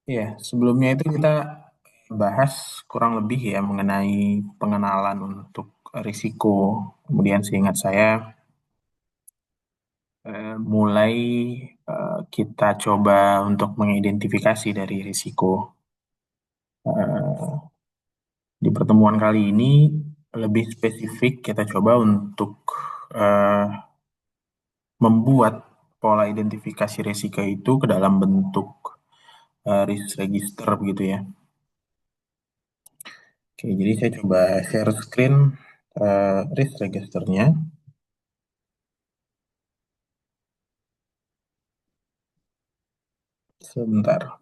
Ya, sebelumnya itu kita bahas kurang lebih ya mengenai pengenalan untuk risiko. Kemudian seingat saya mulai kita coba untuk mengidentifikasi dari risiko. Eh, di pertemuan kali ini lebih spesifik kita coba untuk eh, membuat pola identifikasi risiko itu ke dalam bentuk risk register begitu ya. Oke, jadi saya coba share screen risk registernya. Sebentar.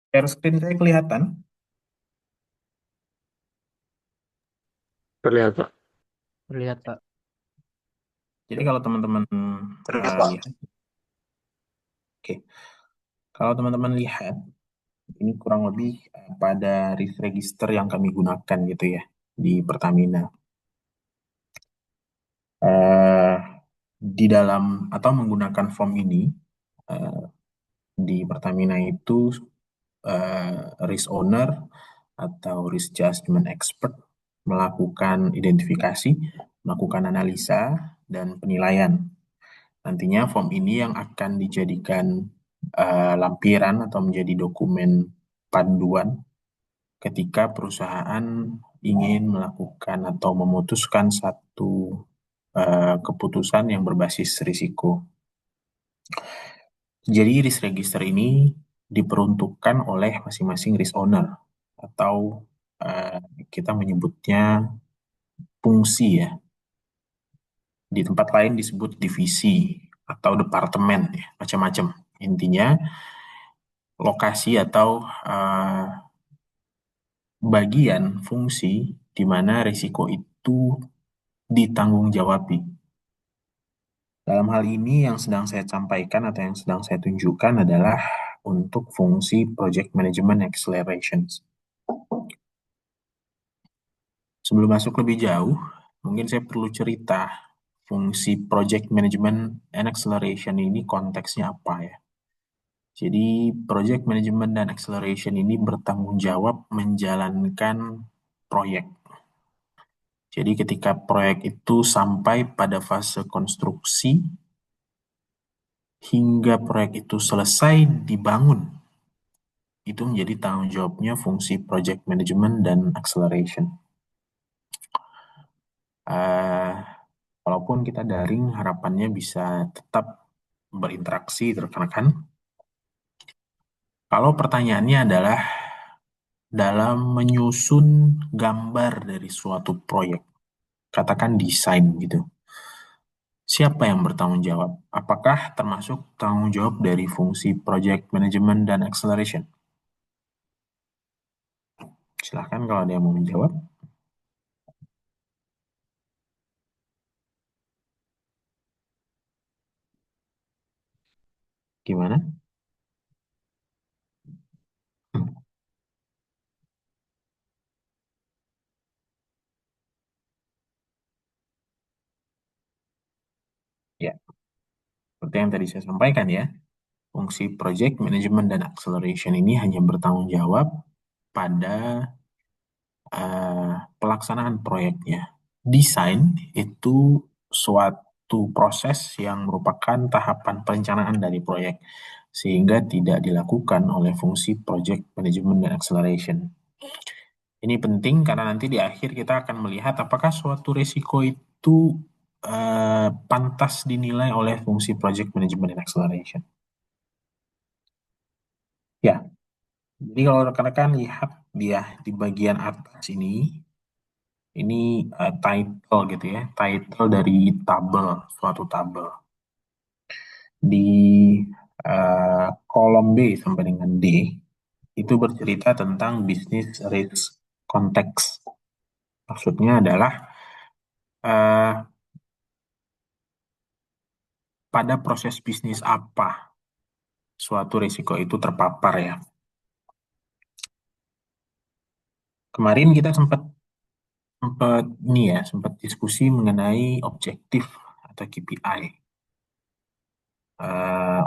Share screen saya kelihatan. Terlihat, Pak. Terlihat, Pak. Jadi kalau teman-teman Terlihat, Pak. lihat, oke. Kalau teman-teman lihat, ini kurang lebih pada risk register yang kami gunakan gitu ya di Pertamina. Eh, di dalam atau menggunakan form ini eh, di Pertamina itu risk owner atau risk judgment expert melakukan identifikasi, melakukan analisa dan penilaian. Nantinya form ini yang akan dijadikan lampiran atau menjadi dokumen panduan ketika perusahaan ingin melakukan atau memutuskan satu keputusan yang berbasis risiko. Jadi risk register ini diperuntukkan oleh masing-masing risk owner atau eh, kita menyebutnya fungsi ya. Di tempat lain disebut divisi atau departemen ya, macam-macam. Intinya lokasi atau eh, bagian fungsi di mana risiko itu ditanggung-jawabi. Dalam hal ini yang sedang saya sampaikan atau yang sedang saya tunjukkan adalah untuk fungsi Project Management Accelerations. Sebelum masuk lebih jauh, mungkin saya perlu cerita fungsi Project Management and Acceleration ini konteksnya apa ya. Jadi Project Management dan Acceleration ini bertanggung jawab menjalankan proyek. Jadi ketika proyek itu sampai pada fase konstruksi hingga proyek itu selesai dibangun, itu menjadi tanggung jawabnya fungsi Project Management dan Acceleration. Eh, Walaupun kita daring, harapannya bisa tetap berinteraksi rekan-rekan. Kalau pertanyaannya adalah dalam menyusun gambar dari suatu proyek, katakan desain gitu. Siapa yang bertanggung jawab? Apakah termasuk tanggung jawab dari fungsi project management dan acceleration? Silahkan kalau ada yang mau menjawab. Gimana? Hmm, Ya, seperti yang tadi saya sampaikan ya, fungsi project management dan acceleration ini hanya bertanggung jawab pada pelaksanaan proyeknya. Desain itu suatu proses yang merupakan tahapan perencanaan dari proyek, sehingga tidak dilakukan oleh fungsi project management dan acceleration. Ini penting karena nanti di akhir kita akan melihat apakah suatu risiko itu pantas dinilai oleh fungsi project management dan acceleration. Ya, jadi kalau rekan-rekan lihat dia di bagian atas ini, Ini title gitu ya, title dari tabel, suatu tabel. Di kolom B sampai dengan D, itu bercerita tentang bisnis risk context. Maksudnya adalah eh, pada proses bisnis apa suatu risiko itu terpapar ya. Kemarin kita sempat sempat ini ya, sempat diskusi mengenai objektif atau KPI.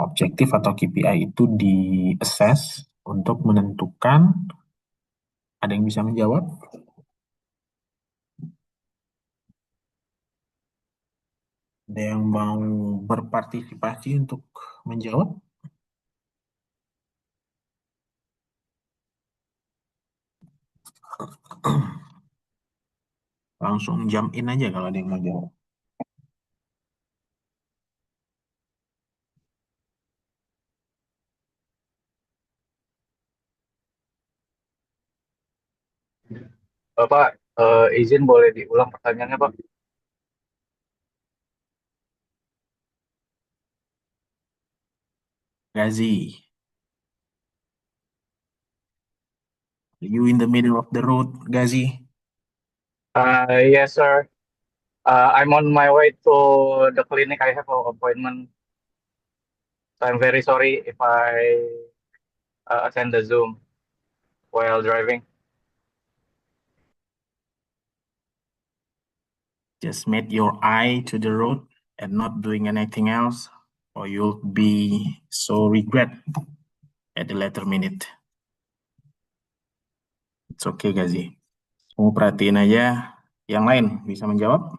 Objektif atau KPI itu di-assess untuk menentukan, ada yang bisa menjawab? Ada yang mau berpartisipasi untuk menjawab? Langsung jump in aja kalau ada yang mau jawab. Bapak, izin boleh diulang pertanyaannya, Pak? Gazi, you in the middle of the road, Gazi. Yes, sir. I'm on my way to the clinic. I have an appointment. So I'm very sorry if I attend the Zoom while driving. Just met your eye to the road and not doing anything else, or you'll be so regret at the later minute. It's okay, Gazi. Kamu perhatiin aja. Yang lain bisa menjawab?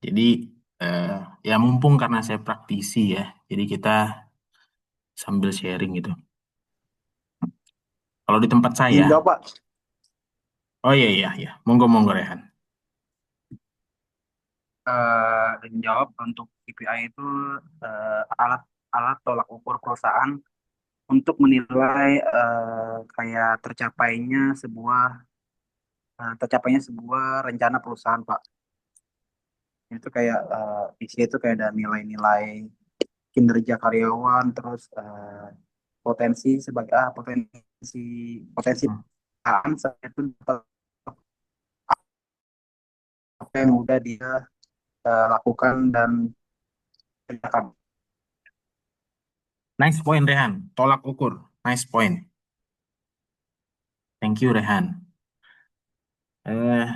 Jadi, eh, ya mumpung karena saya praktisi ya, jadi kita sambil sharing gitu. Kalau di tempat saya, Enggak, Pak. oh iya iya iya, monggo monggo Rehan. Jawab untuk KPI itu alat alat tolak ukur perusahaan untuk menilai tercapainya sebuah rencana perusahaan, Pak. Itu kayak isi itu kayak ada nilai-nilai kinerja karyawan, terus potensi potensi Hmm. perusahaan saat itu dapat apa yang udah dia lakukan dan kerjakan. Nice point Rehan, tolak ukur, nice point. Thank you Rehan. Eh,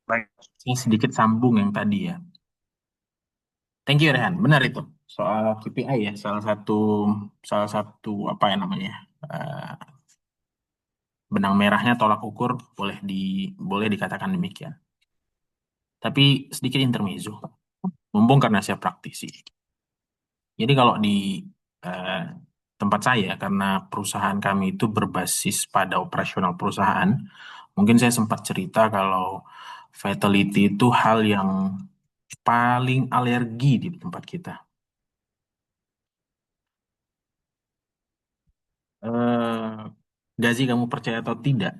Baik. saya sedikit sambung yang tadi ya. Thank you Rehan, benar itu. Soal KPI ya, salah satu apa ya namanya? eh, Benang merahnya tolak ukur boleh dikatakan demikian. Tapi sedikit intermezzo, mumpung karena saya praktisi. Jadi kalau di eh, tempat saya, karena perusahaan kami itu berbasis pada operasional perusahaan, mungkin saya sempat cerita kalau fatality itu hal yang paling alergi di tempat kita. Eh, Gazi, kamu percaya atau tidak?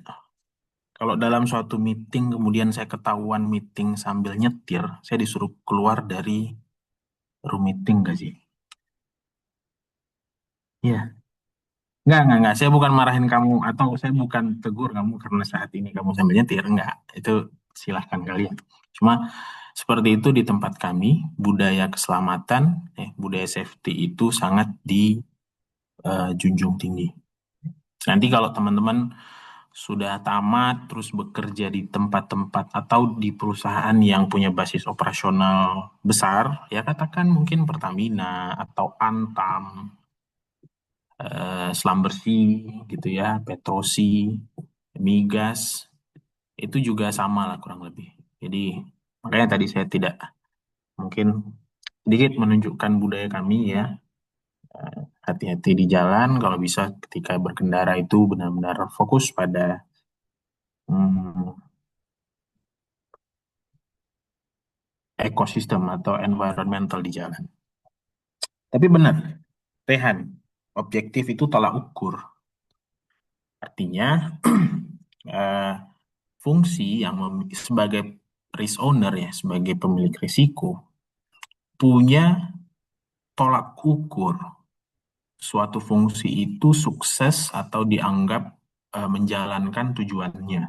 Kalau dalam suatu meeting kemudian saya ketahuan meeting sambil nyetir, saya disuruh keluar dari room meeting, Gazi. Iya. Enggak. Saya bukan marahin kamu atau saya bukan tegur kamu karena saat ini kamu sambil nyetir. Enggak. Itu silahkan kalian. Cuma seperti itu di tempat kami, budaya keselamatan, budaya safety itu sangat dijunjung tinggi. Nanti kalau teman-teman sudah tamat terus bekerja di tempat-tempat atau di perusahaan yang punya basis operasional besar, ya katakan mungkin Pertamina atau Antam, Selam Bersih gitu ya, Petrosi, Migas, itu juga sama lah kurang lebih. Jadi makanya tadi saya tidak mungkin sedikit menunjukkan budaya kami ya, hati-hati di jalan, kalau bisa ketika berkendara itu benar-benar fokus pada hmm, ekosistem atau environmental di jalan. Tapi benar, Rehan, objektif itu tolak ukur. Artinya, eh, fungsi yang sebagai risk owner ya, sebagai pemilik risiko, punya tolak ukur suatu fungsi itu sukses atau dianggap menjalankan tujuannya.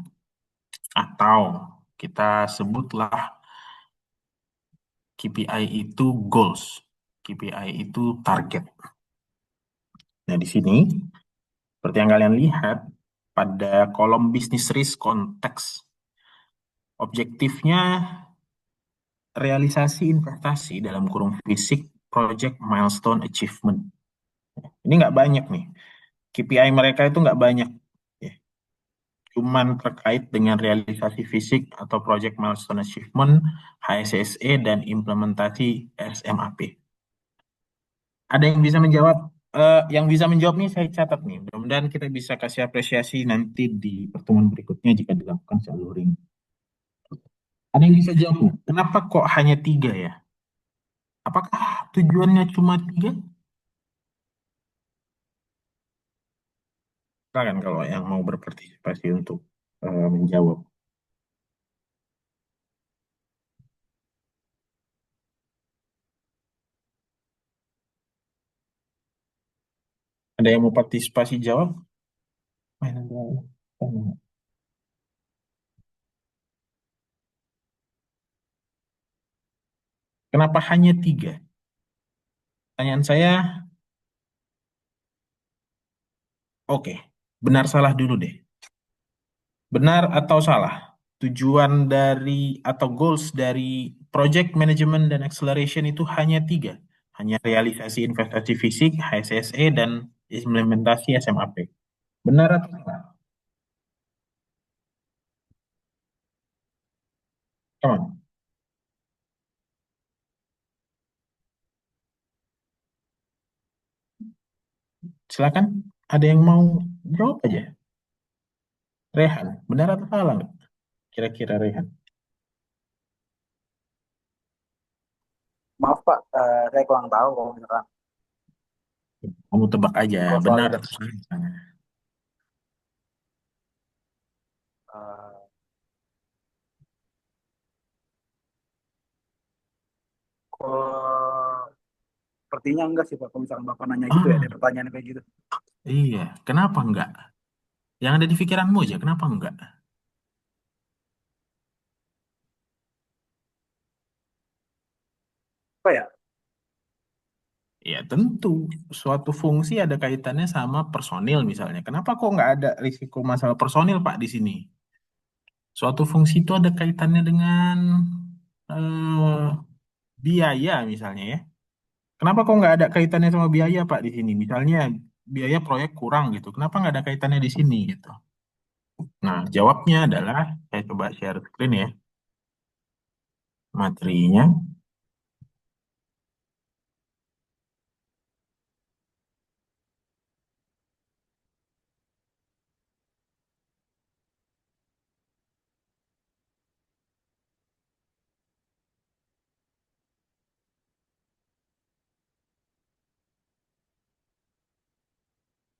Atau kita sebutlah KPI itu goals, KPI itu target. Nah, di sini, seperti yang kalian lihat, pada kolom bisnis risk konteks, objektifnya realisasi investasi dalam kurung fisik project milestone achievement. Ini nggak banyak nih. KPI mereka itu nggak banyak. Ya. Cuman terkait dengan realisasi fisik atau project milestone achievement, HSSE, dan implementasi SMAP. Ada yang bisa menjawab? Yang bisa menjawab nih saya catat nih. Mudah-mudahan kita bisa kasih apresiasi nanti di pertemuan berikutnya jika dilakukan shadowing. Ada yang bisa jawab nggak? Kenapa kok hanya tiga ya? Apakah tujuannya cuma tiga? Silakan kalau yang mau berpartisipasi untuk menjawab. Ada yang mau partisipasi jawab? Kenapa hanya tiga? Pertanyaan saya, oke, benar salah dulu deh. Benar atau salah? Tujuan dari atau goals dari project management dan acceleration itu hanya tiga. Hanya realisasi investasi fisik, HSSE, dan implementasi SMAP. Benar atau salah? Come on. Silakan. Ada yang mau jawab aja? Rehan, benar atau salah nggak? Kira-kira Rehan. Maaf Pak, saya kurang tahu kalau misalkan Kamu tebak aja, kalau soal benar itu. atau salah. Eh, kalau sepertinya enggak sih Pak, kalau misalkan Bapak nanya gitu ya, ada Ah, pertanyaan kayak gitu. iya. Kenapa enggak? Yang ada di pikiranmu aja, kenapa enggak? Apa ya? Ya tentu, suatu fungsi ada kaitannya sama personil misalnya. Kenapa kok nggak ada risiko masalah personil, Pak, di sini? Suatu fungsi itu ada kaitannya dengan eh, biaya misalnya ya. Kenapa kok nggak ada kaitannya sama biaya, Pak, di sini? Misalnya biaya proyek kurang gitu. Kenapa nggak ada kaitannya di sini gitu? Nah, jawabnya adalah, saya coba share screen ya, materinya.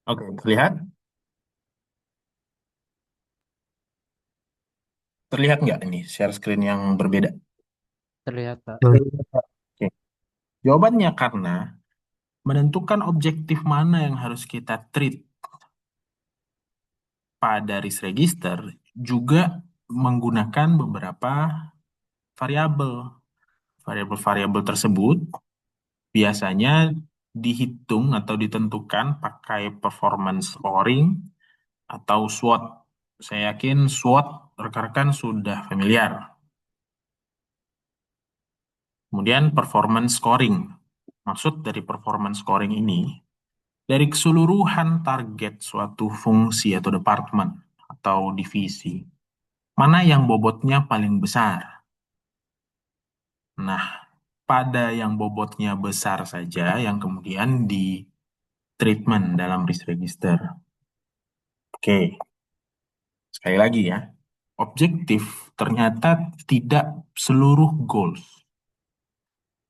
Oke, terlihat? Terlihat nggak ini share screen yang berbeda? Terlihat, Pak. Oke. Jawabannya karena menentukan objektif mana yang harus kita treat pada risk register juga menggunakan beberapa variabel. Variabel-variabel tersebut biasanya dihitung atau ditentukan pakai performance scoring atau SWOT. Saya yakin SWOT rekan-rekan sudah familiar. Kemudian performance scoring. Maksud dari performance scoring ini, dari keseluruhan target suatu fungsi atau departemen atau divisi, mana yang bobotnya paling besar? Nah, pada yang bobotnya besar saja yang kemudian di treatment dalam risk register. Oke, sekali lagi ya. Objektif ternyata tidak seluruh goals.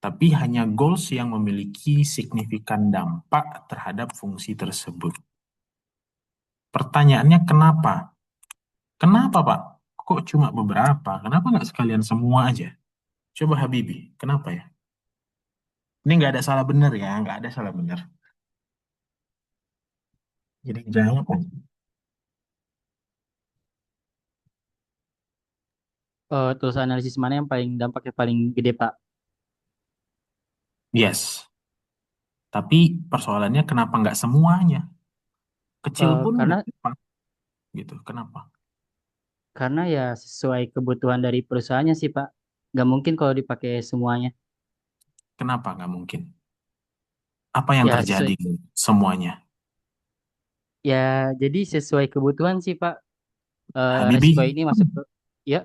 tapi hanya goals yang memiliki signifikan dampak terhadap fungsi tersebut. Pertanyaannya kenapa? Kenapa, Pak? Kok cuma beberapa? Kenapa nggak sekalian semua aja? Coba Habibi, kenapa ya? Ini nggak ada salah benar ya, nggak ada salah benar. Jadi jawab aja. Tools analisis mana yang paling dampaknya paling gede, Pak? Yes, tapi persoalannya kenapa nggak semuanya? Kecil pun nggak Karena apa, gitu. Kenapa? ya sesuai kebutuhan dari perusahaannya sih, Pak. Nggak mungkin kalau dipakai semuanya. Kenapa nggak mungkin? Apa yang Ya terjadi sesuai semuanya? ya jadi sesuai kebutuhan sih, Pak. Habibi, Resiko ini masuk ke ya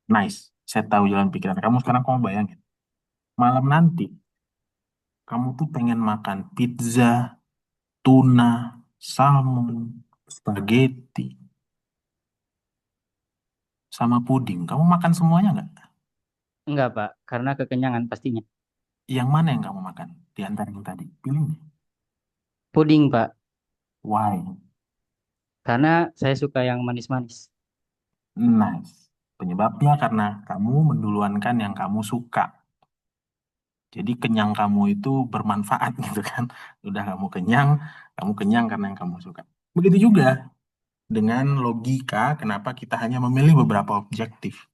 nice. Saya tahu jalan pikiran kamu. Sekarang kamu bayangin. Malam nanti, kamu tuh pengen makan pizza, tuna, salmon, spaghetti, sama puding. Kamu makan semuanya nggak? enggak, Pak, karena kekenyangan pastinya. Yang mana yang kamu makan? Di antara yang tadi. Pilih nih. Puding, Pak, Why? karena saya suka yang manis-manis. Nice. Penyebabnya karena kamu menduluankan yang kamu suka. Jadi kenyang kamu itu bermanfaat gitu kan. Udah kamu kenyang karena yang kamu suka. Begitu juga dengan logika kenapa kita hanya memilih beberapa objektif.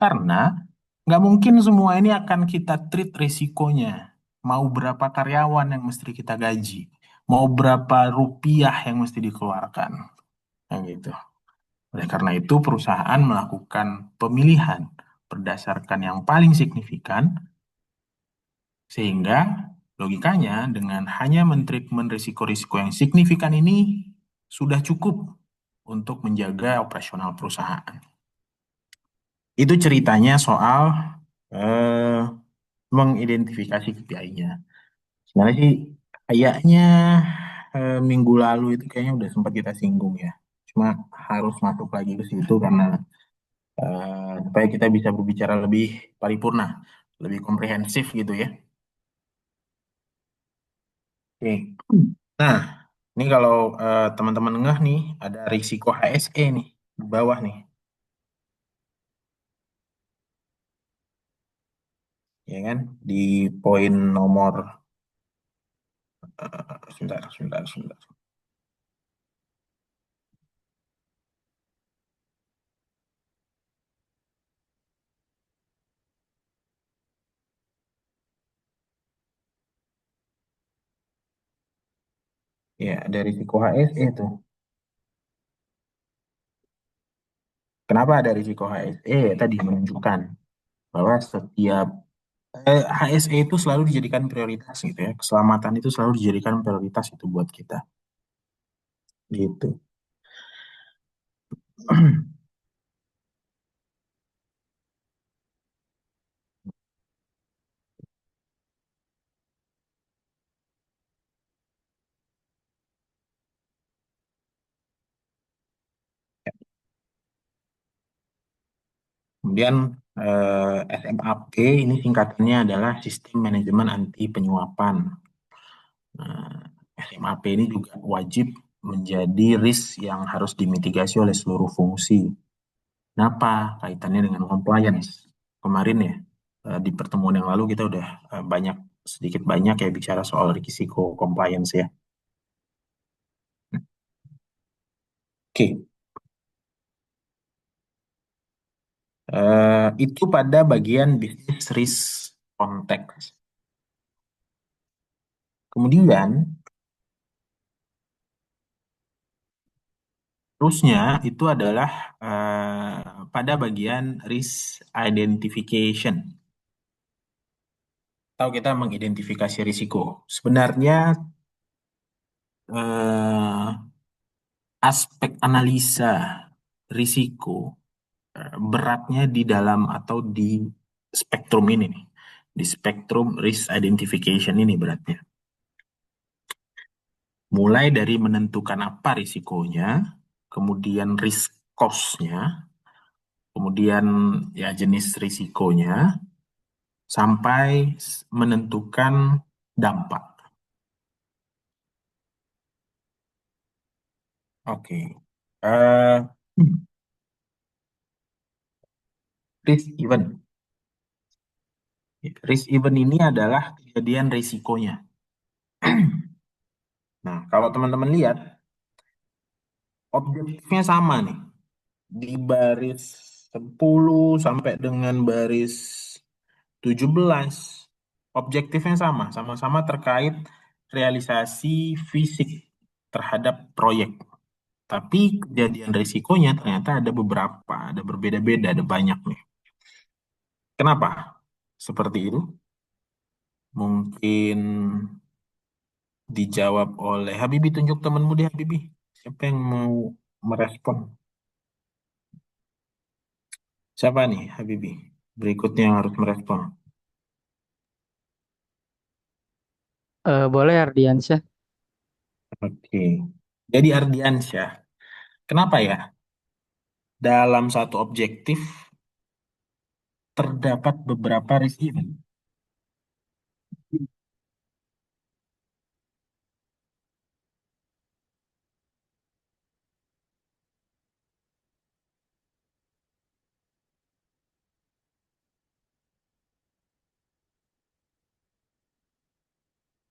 Karena nggak mungkin semua ini akan kita treat risikonya. Mau berapa karyawan yang mesti kita gaji. Mau berapa rupiah yang mesti dikeluarkan. Yang gitu. Oleh karena itu, perusahaan melakukan pemilihan berdasarkan yang paling signifikan, sehingga logikanya dengan hanya mentreatment risiko-risiko yang signifikan ini sudah cukup untuk menjaga operasional perusahaan. Itu ceritanya soal eh, mengidentifikasi KPI-nya. Sebenarnya sih kayaknya minggu lalu itu kayaknya udah sempat kita singgung ya. Cuma harus masuk lagi ke situ karena supaya kita bisa berbicara lebih paripurna, lebih komprehensif gitu ya. Oke. Nah, ini kalau teman-teman ngeh nih, ada risiko HSE nih di bawah nih, ya kan? Di poin nomor, sebentar, sebentar, sebentar. Ya, ada risiko HSE tuh. Kenapa ada risiko HSE? Tadi menunjukkan bahwa setiap HSE itu selalu dijadikan prioritas gitu ya. Keselamatan itu selalu dijadikan prioritas itu buat kita. Gitu. Kemudian SMAP ini singkatannya adalah Sistem Manajemen Anti Penyuapan. Nah, SMAP ini juga wajib menjadi risk yang harus dimitigasi oleh seluruh fungsi. Kenapa? Kaitannya dengan compliance. Kemarin ya, di pertemuan yang lalu kita udah sedikit banyak ya bicara soal risiko compliance ya. Oke, itu pada bagian bisnis risk context. Kemudian terusnya itu adalah pada bagian risk identification. Atau kita mengidentifikasi risiko. Sebenarnya eh, aspek analisa risiko beratnya di dalam atau di spektrum ini nih. Di spektrum risk identification ini beratnya. Mulai dari menentukan apa risikonya, kemudian risk cost-nya, kemudian ya jenis risikonya, sampai menentukan dampak. Oke. Eh, risk event. Risk event ini adalah kejadian risikonya. Nah, kalau teman-teman lihat, objektifnya sama nih. Di baris 10 sampai dengan baris 17, objektifnya sama. Sama-sama terkait realisasi fisik terhadap proyek. Tapi kejadian risikonya ternyata ada beberapa, ada berbeda-beda, ada banyak nih. Kenapa? Seperti itu? Mungkin dijawab oleh Habibi. Tunjuk temanmu di Habibi. Siapa yang mau merespon? Siapa nih Habibi? Berikutnya yang harus merespon. Boleh Ardiansyah. Oke. Jadi Ardiansyah, kenapa ya dalam satu objektif terdapat beberapa risk event?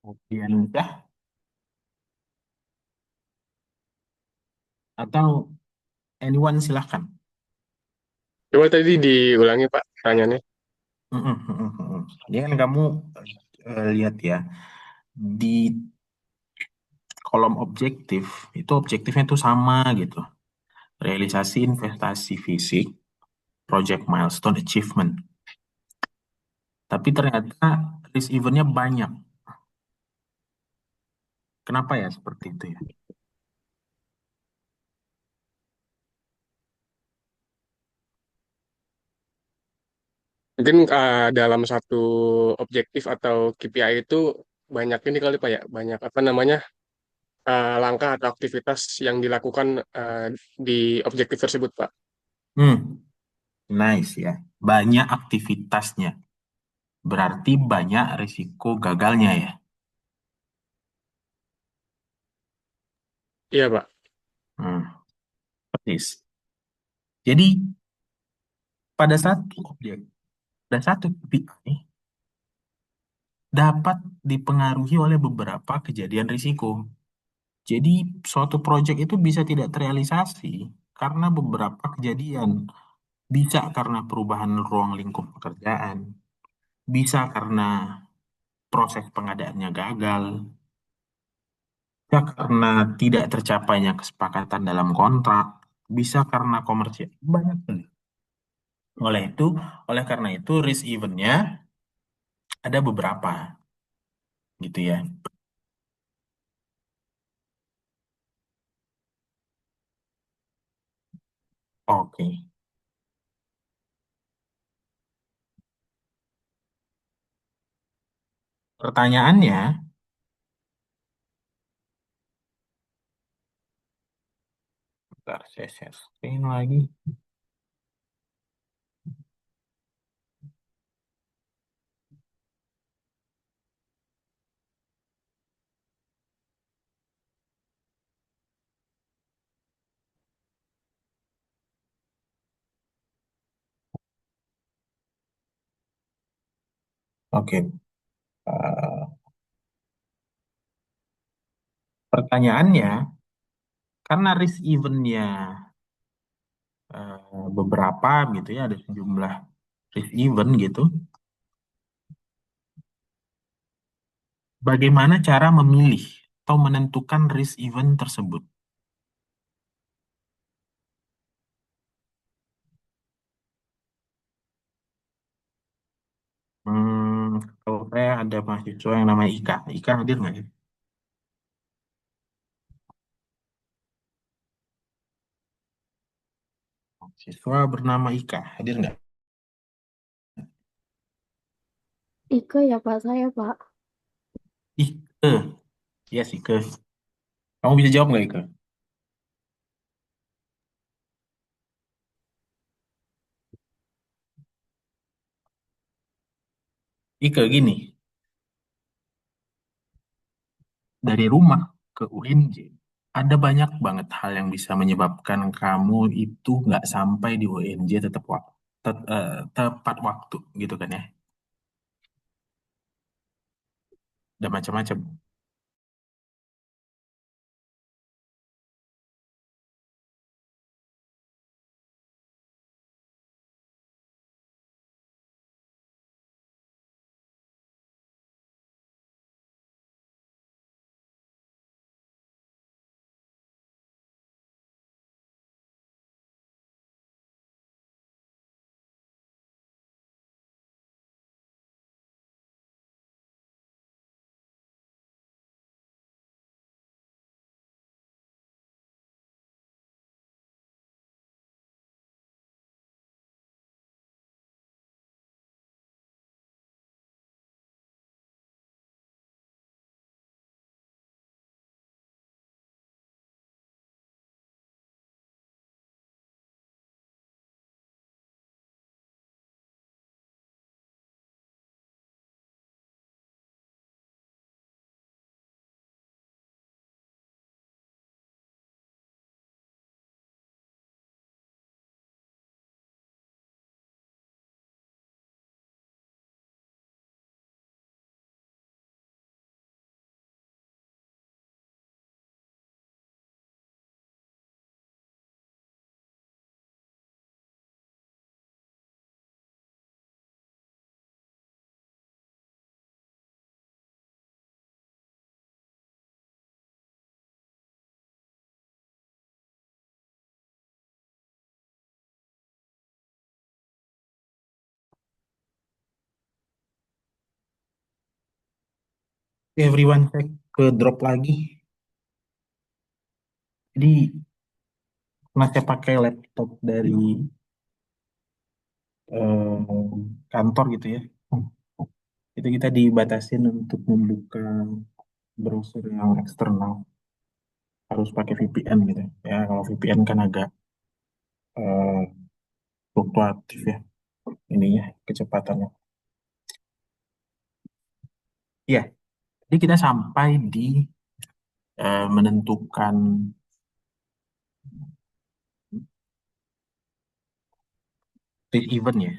Ardiansyah atau anyone silahkan. Coba tadi diulangi Pak pertanyaannya. Ini kan kamu lihat ya di kolom objektif itu objektifnya itu sama gitu. Realisasi investasi fisik, project milestone achievement. Tapi ternyata risk eventnya banyak. Kenapa ya seperti itu ya? Mungkin dalam satu objektif atau KPI itu banyak ini kali Pak ya, banyak apa namanya langkah atau aktivitas yang dilakukan di objektif tersebut Pak. Hmm, nice ya. Banyak aktivitasnya. Berarti banyak risiko gagalnya ya. Iya Pak. Hmm, persis. Jadi pada satu objek dan satu KPI dapat dipengaruhi oleh beberapa kejadian risiko. Jadi suatu proyek itu bisa tidak terrealisasi karena beberapa kejadian. Bisa karena perubahan ruang lingkup pekerjaan, bisa karena proses pengadaannya gagal, bisa karena tidak tercapainya kesepakatan dalam kontrak, bisa karena komersial. Banyak sekali. Oleh itu, oleh karena itu risk event-nya ada beberapa gitu ya. Oke. Pertanyaannya, bentar saya share screen lagi. Oke. Eh, pertanyaannya, karena risk event-nya beberapa gitu ya, ada sejumlah risk event gitu. Bagaimana cara memilih atau menentukan risk event tersebut? Kalau saya ada mahasiswa yang namanya Ika. Ika hadir nggak ya? Mahasiswa bernama Ika, hadir nggak? Ike ya Pak, saya Pak. Ike, yes Ike. Kamu bisa jawab nggak Ike? Ike gini, dari rumah ke UNJ, ada banyak banget hal yang bisa menyebabkan kamu itu nggak sampai di UNJ tepat waktu gitu kan ya. Ada macam-macam. Everyone cek ke drop lagi. Jadi karena saya pakai laptop dari kantor gitu ya. Itu kita dibatasin untuk membuka browser yang eksternal. Harus pakai VPN gitu. Ya, kalau VPN kan agak eh, fluktuatif ya ininya kecepatannya. Ya, jadi kita sampai di menentukan this event ya.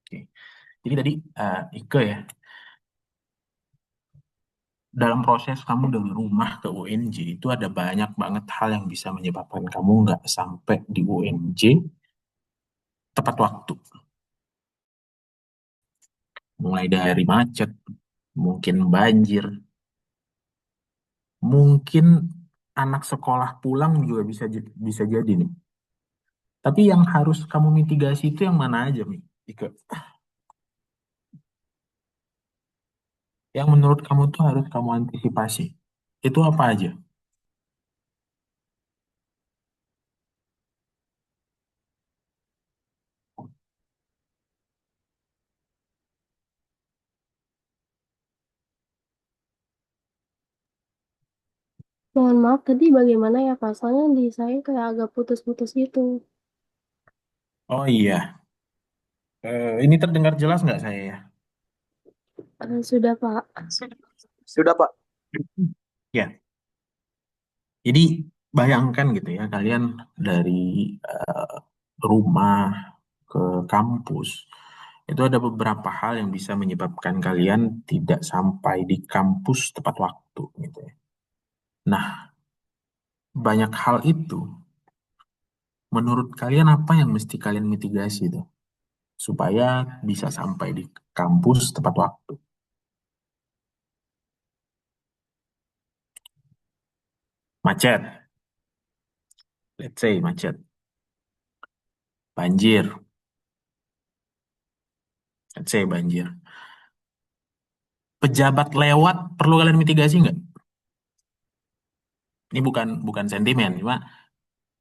Oke. Jadi tadi Ike ya, dalam proses kamu dari rumah ke UNJ itu ada banyak banget hal yang bisa menyebabkan kamu nggak sampai di UNJ tepat waktu. Mulai dari macet, mungkin banjir, mungkin anak sekolah pulang juga bisa jadi nih. Tapi yang harus kamu mitigasi itu yang mana aja, Mi? Ike? Yang menurut kamu tuh harus kamu antisipasi. Itu apa aja? Mohon maaf tadi bagaimana ya Pak? Soalnya di saya kayak agak putus-putus gitu. Oh iya, ini terdengar jelas nggak saya ya? Sudah Pak. Sudah, Pak. Ya, jadi bayangkan gitu ya, kalian dari eh, rumah ke kampus, itu ada beberapa hal yang bisa menyebabkan kalian tidak sampai di kampus tepat waktu gitu ya. Nah, banyak hal itu, menurut kalian apa yang mesti kalian mitigasi tuh, supaya bisa sampai di kampus tepat waktu? Macet, let's say macet, banjir, let's say banjir. Pejabat lewat perlu kalian mitigasi nggak? Ini bukan bukan sentimen, cuma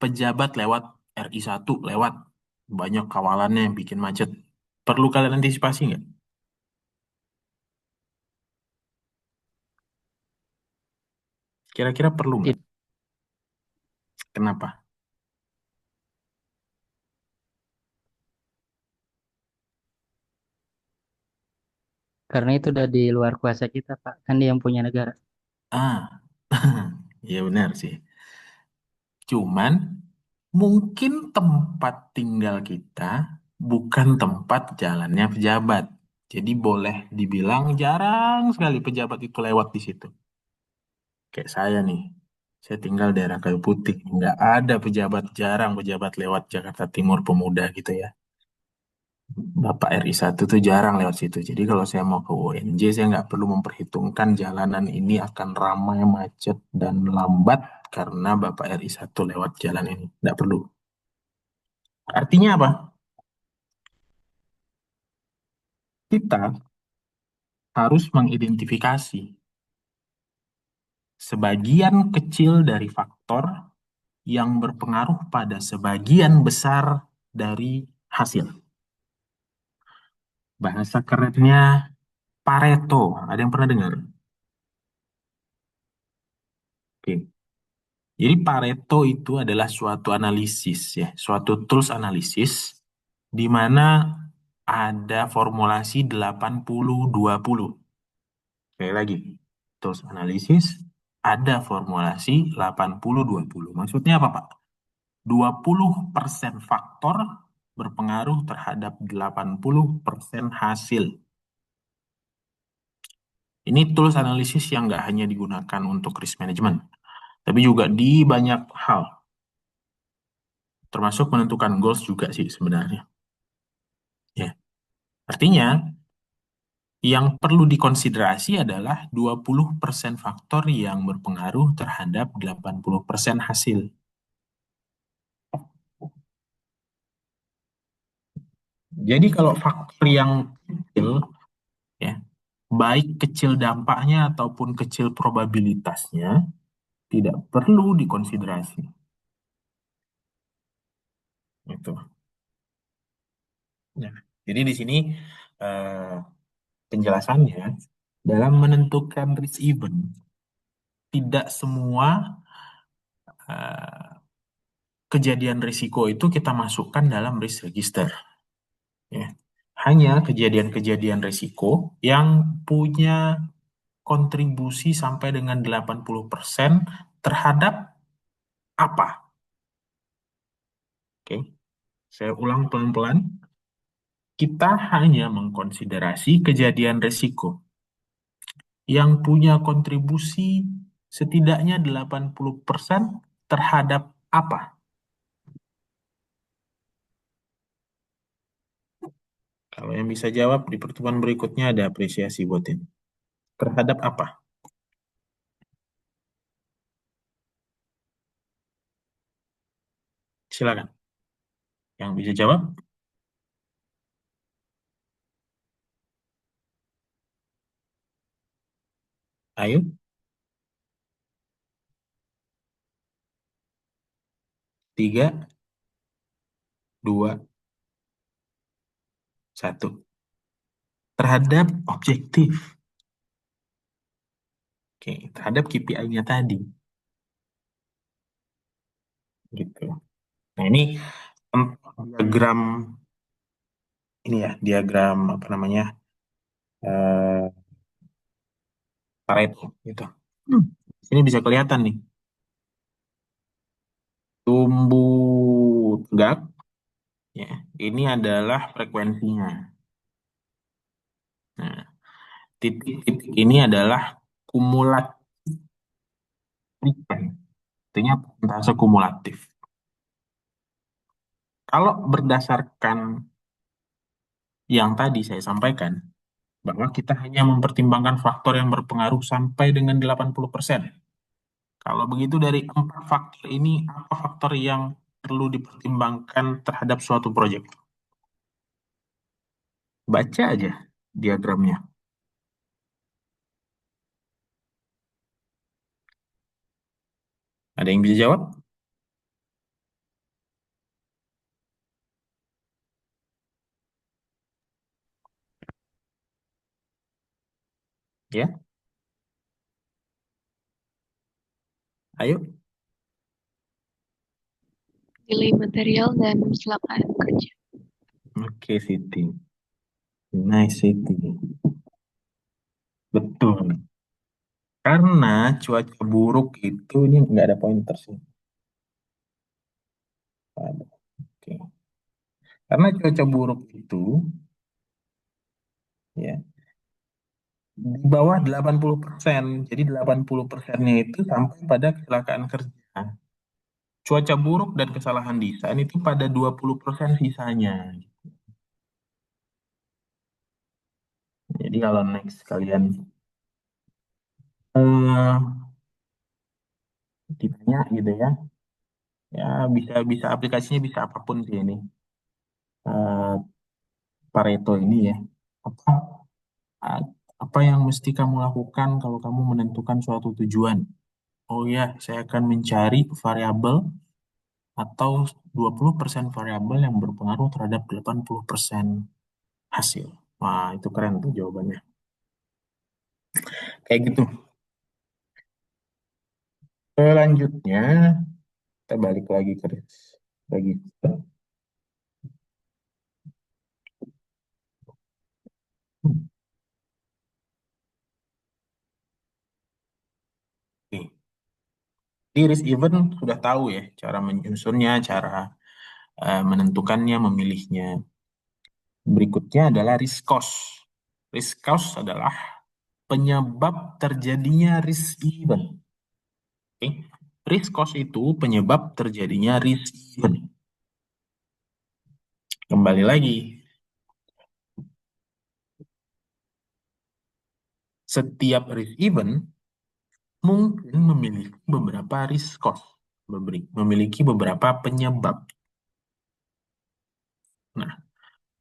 pejabat lewat RI 1 lewat banyak kawalannya yang bikin macet. Perlu kalian antisipasi nggak? Kira-kira perlu nggak? Tid- Kenapa? Karena itu udah di luar kuasa kita, Pak. Kan dia yang punya negara. Ah, iya benar sih. Cuman mungkin tempat tinggal kita bukan tempat jalannya pejabat. Jadi boleh dibilang jarang sekali pejabat itu lewat di situ. Kayak saya nih, saya tinggal daerah Kayu Putih. Nggak ada pejabat, jarang pejabat lewat Jakarta Timur Pemuda gitu ya. Bapak RI 1 tuh jarang lewat situ. Jadi kalau saya mau ke UNJ, saya nggak perlu memperhitungkan jalanan ini akan ramai, macet, dan lambat karena Bapak RI 1 lewat jalan ini. Nggak perlu. Artinya apa? Kita harus mengidentifikasi sebagian kecil dari faktor yang berpengaruh pada sebagian besar dari hasil. Bahasa kerennya Pareto. Ada yang pernah dengar? Oke. Jadi Pareto itu adalah suatu analisis ya, suatu tools analisis di mana ada formulasi 80-20. Sekali lagi, tools analisis ada formulasi 80-20. Maksudnya apa, Pak? 20% faktor berpengaruh terhadap 80% hasil. Ini tools analisis yang nggak hanya digunakan untuk risk management, tapi juga di banyak hal, termasuk menentukan goals juga sih sebenarnya. Ya, artinya yang perlu dikonsiderasi adalah 20% faktor yang berpengaruh terhadap 80% hasil. Jadi kalau faktor yang kecil, ya, baik kecil dampaknya ataupun kecil probabilitasnya, tidak perlu dikonsiderasi. Gitu. Nah, jadi di sini eh, penjelasannya dalam menentukan risk event, tidak semua eh, kejadian risiko itu kita masukkan dalam risk register. Ya. Hanya kejadian-kejadian risiko yang punya kontribusi sampai dengan 80% terhadap apa? Oke, saya ulang pelan-pelan. Kita hanya mengkonsiderasi kejadian risiko yang punya kontribusi setidaknya 80% terhadap apa? Kalau yang bisa jawab di pertemuan berikutnya ada apresiasi buat ini. Terhadap apa? Silakan. Yang bisa jawab? Ayo. 3, 2, 1. Terhadap objektif. Oke, terhadap KPI-nya tadi. Gitu. Nah, ini diagram ini ya, diagram apa namanya? eh Pareto gitu. Ini bisa kelihatan nih. Tumbuh tegak ya. Ini adalah frekuensinya. Nah, titik-titik ini adalah kumulatif, artinya persentase kumulatif. Kalau berdasarkan yang tadi saya sampaikan, bahwa kita hanya mempertimbangkan faktor yang berpengaruh sampai dengan 80%. Kalau begitu dari 4 faktor ini, apa faktor yang perlu dipertimbangkan terhadap suatu proyek? Baca aja diagramnya. Ada yang bisa jawab? Ya, ayo. Nilai material dan kecelakaan kerja. Oke, Siti. Nice, Siti. Karena cuaca buruk itu, ini nggak ada pointer sih. Ada. Oke. Karena cuaca buruk itu ya di bawah 80%. Jadi 80%-nya itu sampai pada kecelakaan kerja. Cuaca buruk dan kesalahan desain itu pada 20% sisanya. Jadi kalau next kalian eh, ditanya gitu ya, ya bisa bisa aplikasinya bisa apapun sih ini. Eh, Pareto ini ya. Apa eh, apa yang mesti kamu lakukan kalau kamu menentukan suatu tujuan? Oh ya, saya akan mencari variabel atau 20% variabel yang berpengaruh terhadap 80% hasil. Wah, itu keren tuh jawabannya. Kayak gitu. Selanjutnya, kita balik lagi ke lagi. Oke. Di risk event sudah tahu ya cara menyusunnya, cara menentukannya, memilihnya. Berikutnya adalah risk cost. Risk cost adalah penyebab terjadinya risk event. Oke. Risk cost itu penyebab terjadinya risk event. Kembali lagi, setiap risk event mungkin memiliki beberapa risk cost, memiliki beberapa penyebab. Nah,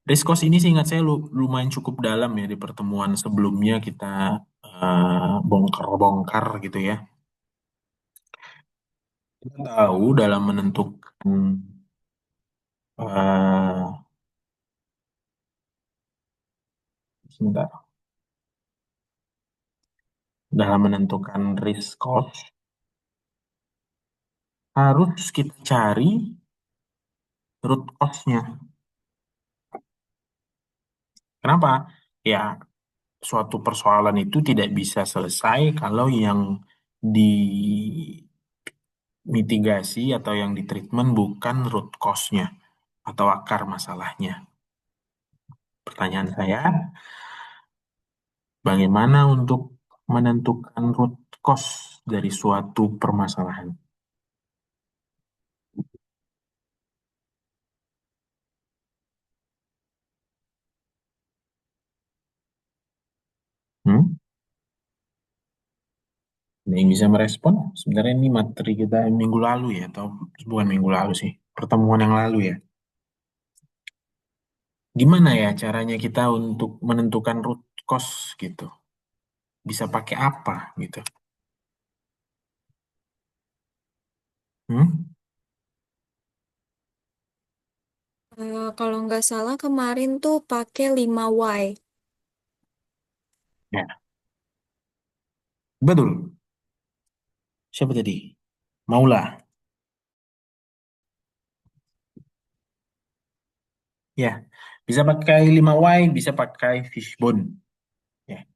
risk cost ini seingat saya lumayan cukup dalam ya di pertemuan sebelumnya kita bongkar-bongkar gitu ya. Kita tahu dalam menentukan eh, sebentar, dalam menentukan risk cost harus kita cari root cause-nya. Kenapa? Ya, suatu persoalan itu tidak bisa selesai kalau yang dimitigasi atau yang ditreatment bukan root cause-nya atau akar masalahnya. Pertanyaan saya, bagaimana untuk menentukan root cause dari suatu permasalahan? Hmm? Ada yang bisa merespon? Sebenarnya ini materi kita minggu lalu ya, atau bukan minggu lalu sih, pertemuan yang lalu ya. Gimana ya caranya kita untuk menentukan root cause gitu? Bisa pakai apa gitu? Hmm? Kalau nggak salah kemarin tuh pakai 5Y. Ya, betul. Siapa tadi? Maula. Ya, bisa pakai 5Y, bisa pakai fishbone. Ya,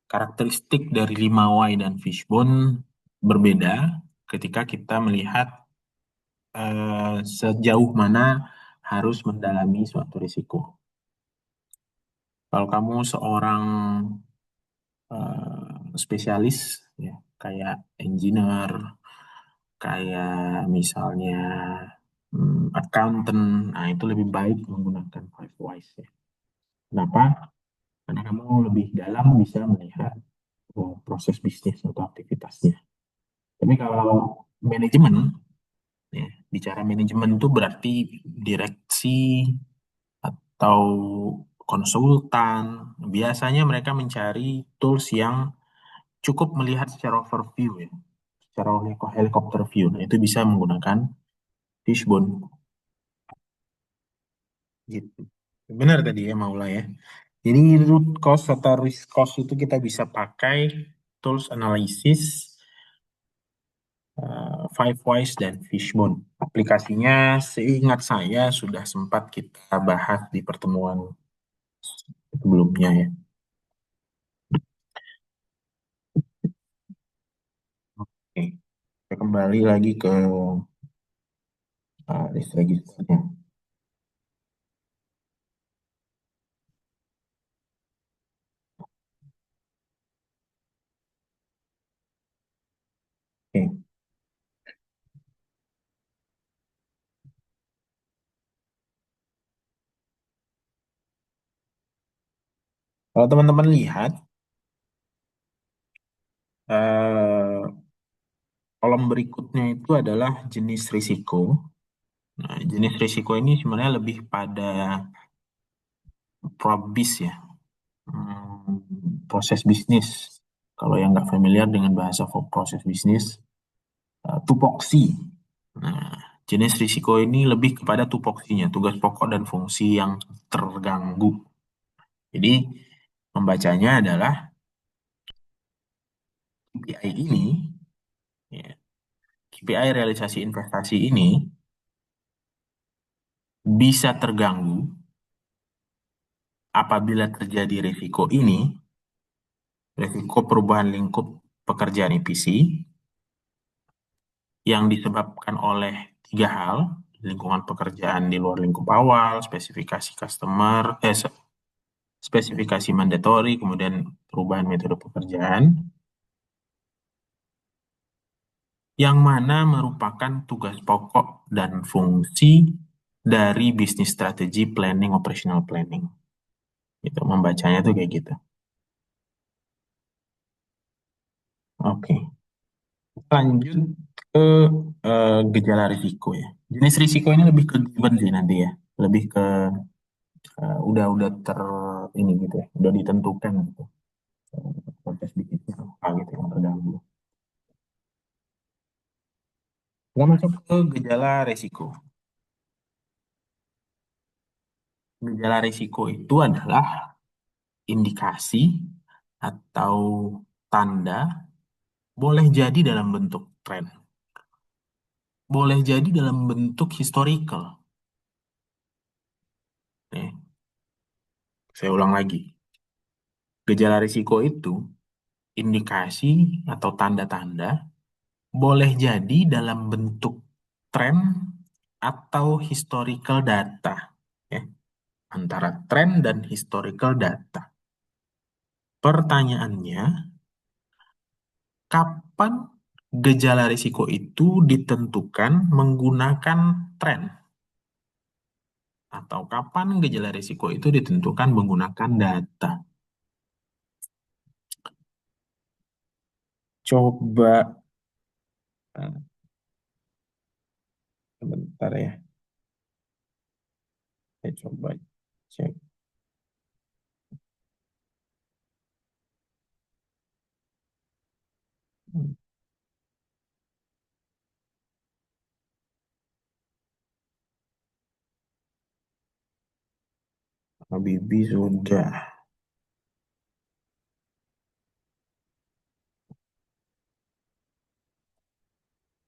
karakteristik dari 5Y dan fishbone berbeda ketika kita melihat sejauh mana harus mendalami suatu risiko. Kalau kamu seorang spesialis, ya, kayak engineer, kayak misalnya accountant, nah itu lebih baik menggunakan five whys ya. Kenapa? Karena kamu lebih dalam bisa melihat proses bisnis atau aktivitasnya. Tapi kalau manajemen, ya, bicara manajemen itu berarti direksi atau konsultan. Biasanya mereka mencari tools yang cukup melihat secara overview ya, secara helikopter view. Nah, itu bisa menggunakan fishbone gitu. Benar tadi ya Maula ya. Jadi root cause atau risk cause itu kita bisa pakai tools analysis, Five Whys dan Fishbone. Aplikasinya seingat saya sudah sempat kita bahas di pertemuan sebelumnya ya. Kita kembali lagi ke list registernya. Oke. Kalau teman-teman lihat, kolom berikutnya itu adalah jenis risiko. Nah, jenis risiko ini sebenarnya lebih pada probis ya, proses bisnis. Kalau yang nggak familiar dengan bahasa proses bisnis, tupoksi. Nah, jenis risiko ini lebih kepada tupoksinya, tugas pokok dan fungsi yang terganggu. Jadi, membacanya adalah KPI ini, ya, KPI realisasi investasi ini bisa terganggu apabila terjadi risiko ini, risiko perubahan lingkup pekerjaan EPC, yang disebabkan oleh 3 hal, lingkungan pekerjaan di luar lingkup awal, spesifikasi customer, spesifikasi mandatori, kemudian perubahan metode pekerjaan, yang mana merupakan tugas pokok dan fungsi dari bisnis strategi planning, operational planning. Gitu, membacanya tuh kayak gitu. Oke. Lanjut ke gejala risiko ya. Jenis risiko ini lebih ke given sih nanti ya. Lebih ke udah ini gitu ya, udah ditentukan gitu. Proses bikinnya apa gitu yang terganggu. Kita masuk ke gejala risiko. Gejala risiko itu adalah indikasi atau tanda, boleh jadi dalam bentuk tren, boleh jadi dalam bentuk historical. Nih, saya ulang lagi. Gejala risiko itu indikasi atau tanda-tanda boleh jadi dalam bentuk tren atau historical data, ya, antara tren dan historical data. Pertanyaannya, kapan gejala risiko itu ditentukan menggunakan tren? Atau kapan gejala risiko itu ditentukan menggunakan data? Coba sebentar ya. Saya coba cek. Habibie sudah.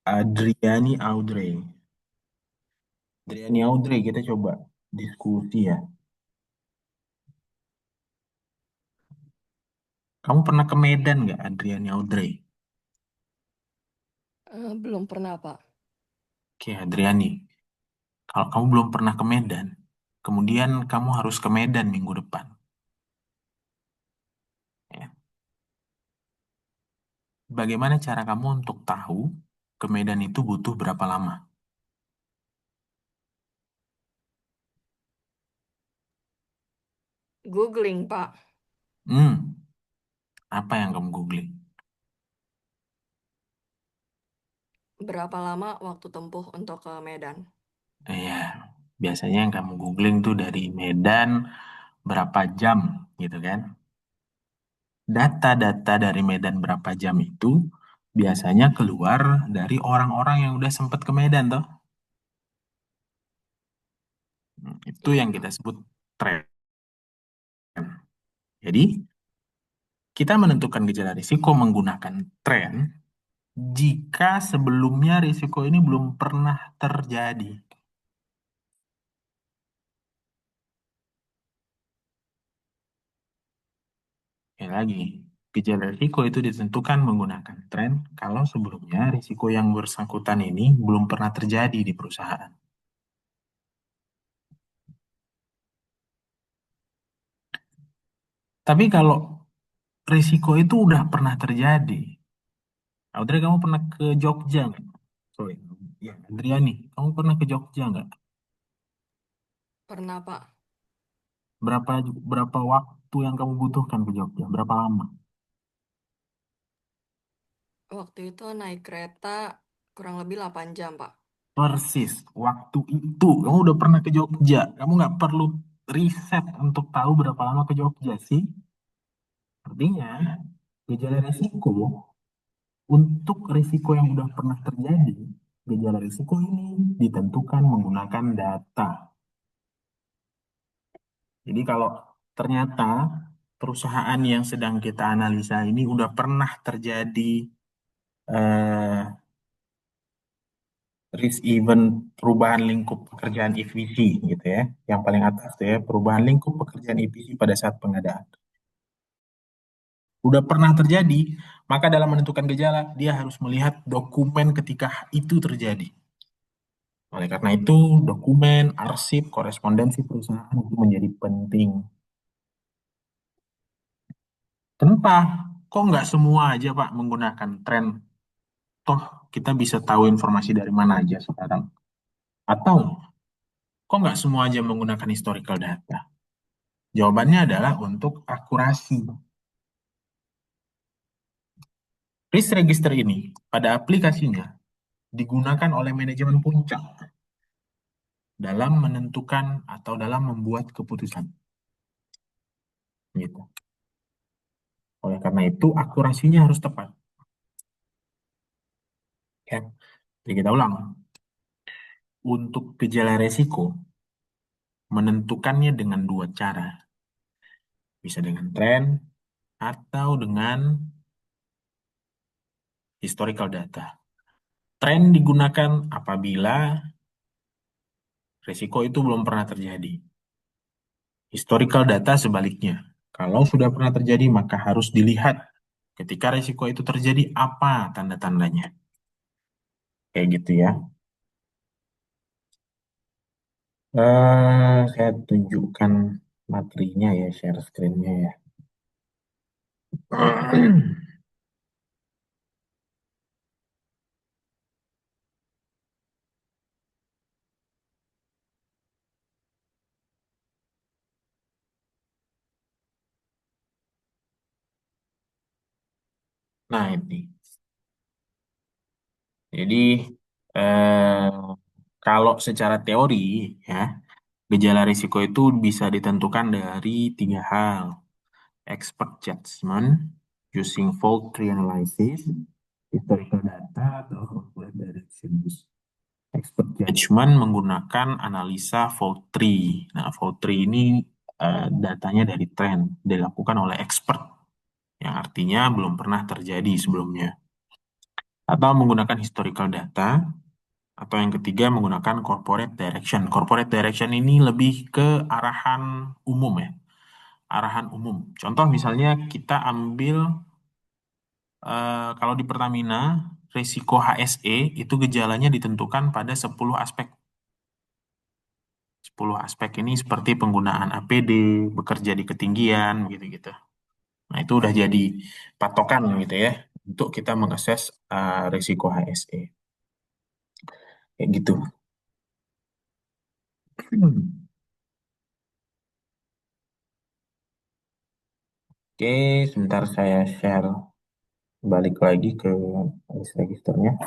Adriani Audrey. Adriani Audrey, kita coba diskusi ya. Kamu pernah ke Medan nggak, Adriani Audrey? Belum pernah, Pak. Oke, Adriani. Kalau kamu belum pernah ke Medan, kemudian kamu harus ke Medan minggu depan. Ya. Bagaimana cara kamu untuk tahu ke Medan itu butuh berapa lama? Googling, Pak. Apa yang kamu googling? Berapa lama waktu tempuh untuk ke Medan? Iya, biasanya yang kamu googling tuh dari Medan berapa jam gitu kan? Data-data dari Medan berapa jam itu biasanya keluar dari orang-orang yang udah sempat ke Medan toh. Itu Iya, yang Pak. kita sebut tren. Jadi, kita menentukan gejala risiko menggunakan tren jika sebelumnya risiko ini belum pernah terjadi. Lagi, Gejala risiko itu ditentukan menggunakan tren kalau sebelumnya risiko yang bersangkutan ini belum pernah terjadi di perusahaan. Tapi kalau risiko itu udah pernah terjadi, Audrey kamu pernah ke Jogja nggak? Sorry, ya Adriani, kamu pernah ke Jogja nggak? Pernah, Pak. Berapa berapa waktu yang kamu butuhkan ke Jogja? Berapa lama? Waktu itu naik kereta kurang lebih 8 jam, Pak. Persis, waktu itu kamu udah pernah ke Jogja. Kamu nggak perlu riset untuk tahu berapa lama ke Jogja sih. Artinya, gejala risiko untuk risiko yang udah pernah terjadi, gejala risiko ini ditentukan menggunakan data. Jadi kalau ternyata perusahaan yang sedang kita analisa ini udah pernah terjadi eh, risk event perubahan lingkup pekerjaan EVC gitu ya, yang paling atas tuh ya, perubahan lingkup pekerjaan EVC pada saat pengadaan. Udah pernah terjadi, maka dalam menentukan gejala dia harus melihat dokumen ketika itu terjadi. Oleh karena itu, dokumen, arsip, korespondensi perusahaan itu menjadi penting. Kenapa? Kok nggak semua aja Pak menggunakan tren? Toh kita bisa tahu informasi dari mana aja sekarang. Atau kok nggak semua aja menggunakan historical data? Jawabannya adalah untuk akurasi. Risk register ini pada aplikasinya digunakan oleh manajemen puncak dalam menentukan atau dalam membuat keputusan. Gitu. Oleh karena itu akurasinya harus tepat. Ya. Jadi kita ulang. Untuk gejala resiko menentukannya dengan dua cara. Bisa dengan tren atau dengan historical data. Tren digunakan apabila risiko itu belum pernah terjadi. Historical data sebaliknya. Kalau sudah pernah terjadi, maka harus dilihat ketika risiko itu terjadi apa tanda-tandanya. Kayak gitu ya. Saya tunjukkan materinya ya, share screen-nya ya. Nah ini. Jadi eh, kalau secara teori ya, gejala risiko itu bisa ditentukan dari tiga hal. Expert judgment, using fault tree analysis, historical data, atau calculate directions. Expert judgment menggunakan analisa fault tree. Nah, fault tree ini datanya dari trend, dilakukan oleh expert, yang artinya belum pernah terjadi sebelumnya. Atau menggunakan historical data, atau yang ketiga menggunakan corporate direction. Corporate direction ini lebih ke arahan umum ya, arahan umum. Contoh misalnya kita ambil kalau di Pertamina risiko HSE itu gejalanya ditentukan pada 10 aspek. 10 aspek ini seperti penggunaan APD, bekerja di ketinggian, gitu-gitu. Nah, itu udah jadi patokan gitu ya untuk kita mengakses risiko HSE. Kayak gitu. Oke, sebentar saya share balik lagi ke list registernya.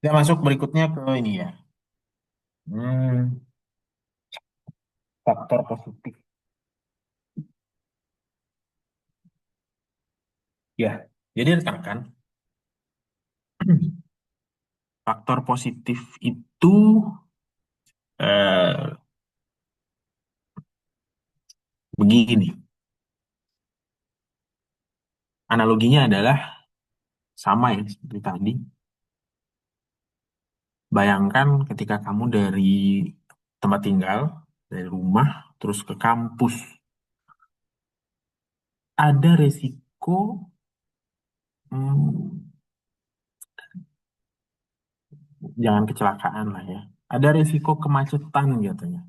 Kita masuk berikutnya ke ini ya. Hmm, faktor positif. Ya, jadi rekan-rekan, faktor positif itu eh, begini. Analoginya adalah sama ya seperti tadi. Bayangkan ketika kamu dari tempat tinggal, dari rumah, terus ke kampus. Ada resiko, hmm, jangan kecelakaan lah ya. Ada resiko kemacetan katanya.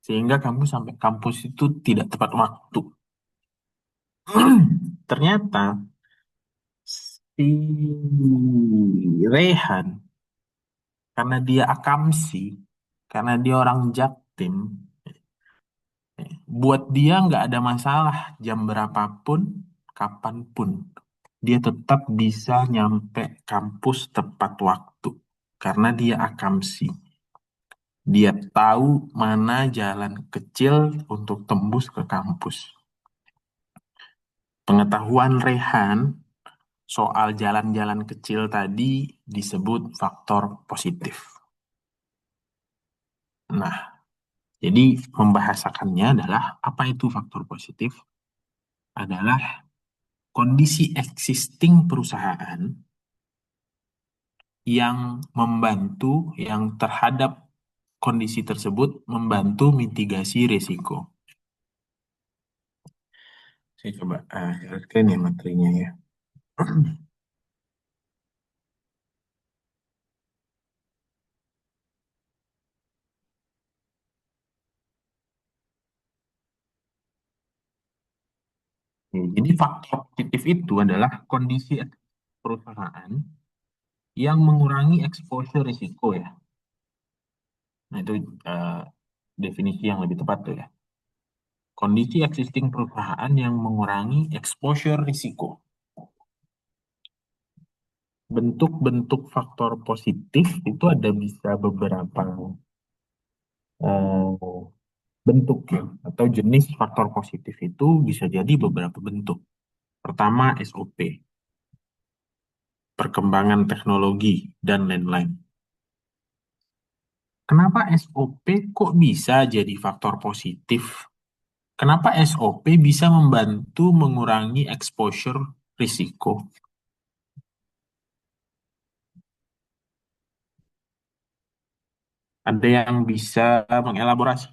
Sehingga kamu sampai kampus itu tidak tepat waktu. Ternyata si Rehan, karena dia akamsi, karena dia orang Jaktim, buat dia nggak ada masalah jam berapapun, kapanpun. Dia tetap bisa nyampe kampus tepat waktu. Karena dia akamsi. Dia tahu mana jalan kecil untuk tembus ke kampus. Pengetahuan Rehan soal jalan-jalan kecil tadi disebut faktor positif. Nah, jadi membahasakannya adalah apa itu faktor positif? Adalah kondisi existing perusahaan yang membantu, yang terhadap kondisi tersebut membantu mitigasi risiko. Saya coba jelaskan ya materinya ya. Jadi faktor positif itu adalah kondisi perusahaan yang mengurangi exposure risiko ya. Nah itu eh, definisi yang lebih tepat tuh ya. Kondisi existing perusahaan yang mengurangi exposure risiko. Bentuk-bentuk faktor positif itu ada bisa beberapa eh, bentuk ya, atau jenis faktor positif itu bisa jadi beberapa bentuk. Pertama SOP, perkembangan teknologi, dan lain-lain. Kenapa SOP kok bisa jadi faktor positif? Kenapa SOP bisa membantu mengurangi exposure risiko? Ada yang bisa mengelaborasi?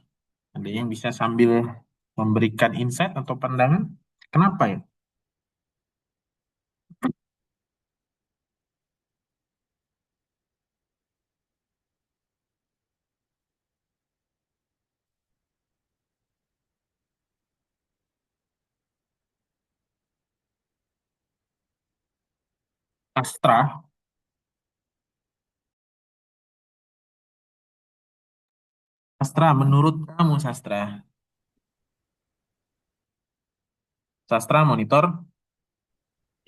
Ada yang bisa sambil memberikan insight atau pandangan? Kenapa ya? Sastra, Sastra, menurut kamu Sastra, Sastra monitor,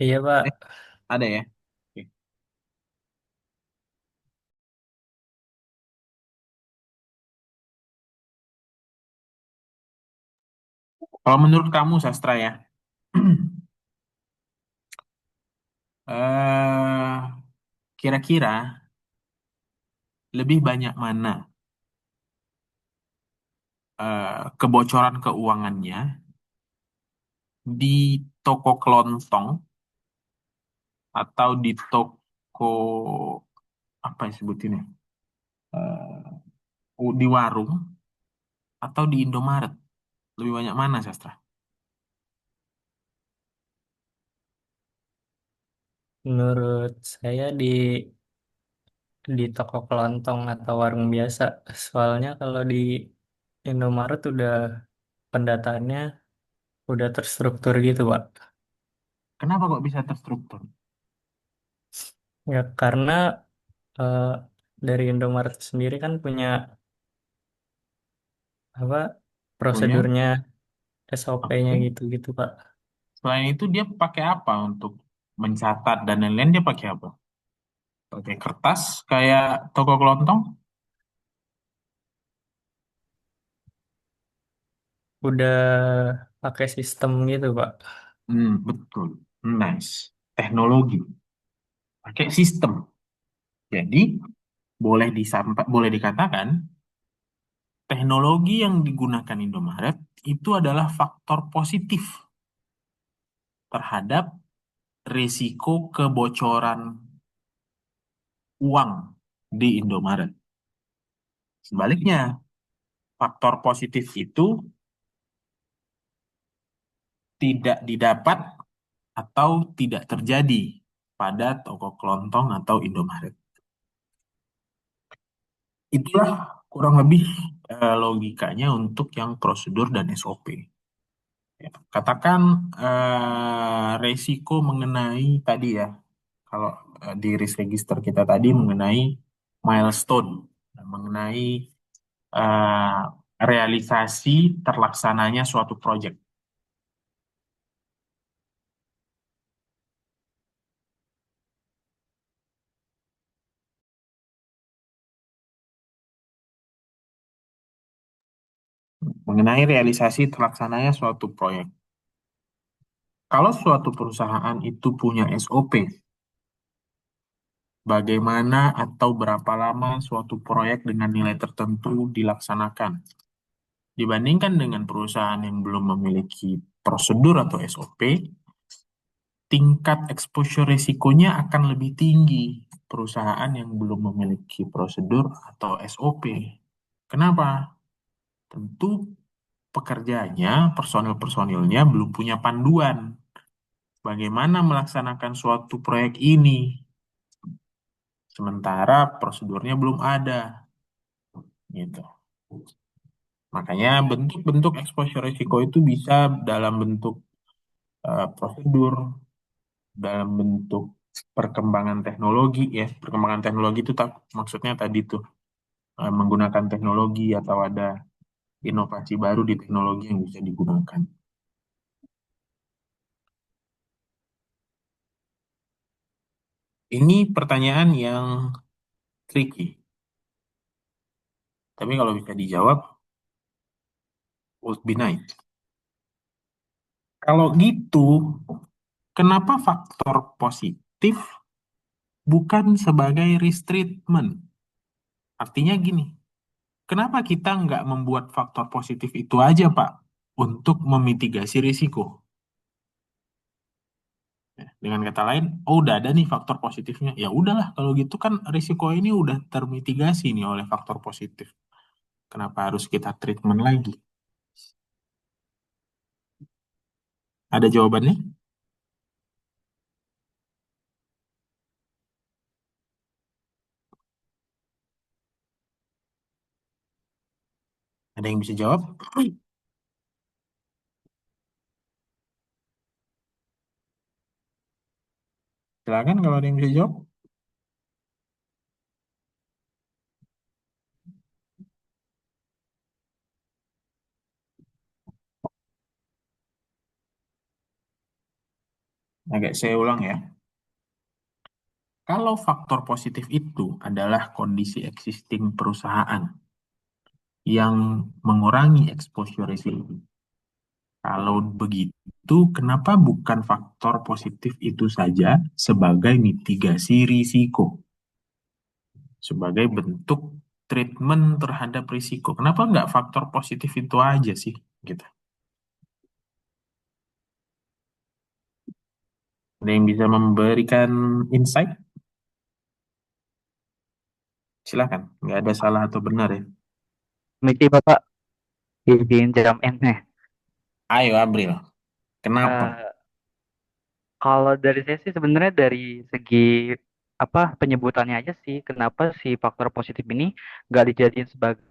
Iya, Pak. ada ya? Oke. Kalau menurut kamu Sastra ya, eh kira-kira lebih banyak mana kebocoran keuangannya di toko kelontong atau di toko apa ya sebutinnya, di warung atau di Indomaret? Lebih banyak mana Sastra? Menurut saya di toko kelontong atau warung biasa. Soalnya kalau di Indomaret udah pendataannya udah terstruktur gitu, Pak. Kenapa kok bisa terstruktur? Ya karena eh, dari Indomaret sendiri kan punya apa Punya? prosedurnya SOP-nya Oke. gitu-gitu, Pak. Selain itu dia pakai apa untuk mencatat dan lain-lain, dia pakai apa? Pakai kertas kayak toko kelontong? udah pakai sistem gitu, Pak. Betul. Nice. Teknologi. Pakai sistem. Jadi, boleh dikatakan teknologi yang digunakan Indomaret itu adalah faktor positif terhadap risiko kebocoran uang di Indomaret. Sebaliknya, faktor positif itu tidak didapat atau tidak terjadi pada toko kelontong atau Indomaret. Itulah kurang lebih logikanya untuk yang prosedur dan SOP. Ya, katakan resiko mengenai tadi ya, kalau di risk register kita tadi mengenai milestone, mengenai eh, realisasi terlaksananya suatu project. Mengenai realisasi terlaksananya suatu proyek. Kalau suatu perusahaan itu punya SOP, bagaimana atau berapa lama suatu proyek dengan nilai tertentu dilaksanakan, dibandingkan dengan perusahaan yang belum memiliki prosedur atau SOP, tingkat exposure risikonya akan lebih tinggi perusahaan yang belum memiliki prosedur atau SOP. Kenapa? Tentu pekerjanya, personil-personilnya belum punya panduan bagaimana melaksanakan suatu proyek ini. Sementara prosedurnya belum ada. Gitu. Makanya bentuk-bentuk exposure risiko itu bisa dalam bentuk prosedur, dalam bentuk perkembangan teknologi ya. Perkembangan teknologi itu maksudnya tadi tuh menggunakan teknologi atau ada inovasi baru di teknologi yang bisa digunakan. Ini pertanyaan yang tricky. Tapi kalau bisa dijawab, would be nice. Kalau gitu, kenapa faktor positif bukan sebagai risk treatment? Artinya gini, kenapa kita nggak membuat faktor positif itu aja, Pak, untuk memitigasi risiko? Ya, dengan kata lain, oh udah ada nih faktor positifnya. Ya udahlah, kalau gitu kan risiko ini udah termitigasi nih oleh faktor positif. Kenapa harus kita treatment lagi? Ada jawabannya? Ada yang bisa jawab? Silakan kalau ada yang bisa jawab. Agak saya ulang ya. Kalau faktor positif itu adalah kondisi existing perusahaan yang mengurangi exposure risiko. Kalau begitu, kenapa bukan faktor positif itu saja sebagai mitigasi risiko? Sebagai bentuk treatment terhadap risiko. Kenapa nggak faktor positif itu aja sih? Gitu. Ada yang bisa memberikan insight? Silakan, nggak ada salah atau benar ya. Miki Bapak izin jam nih. Ayo April, kenapa? Kalau dari saya sih sebenarnya dari segi apa penyebutannya aja sih, kenapa si faktor positif ini nggak dijadiin sebagai,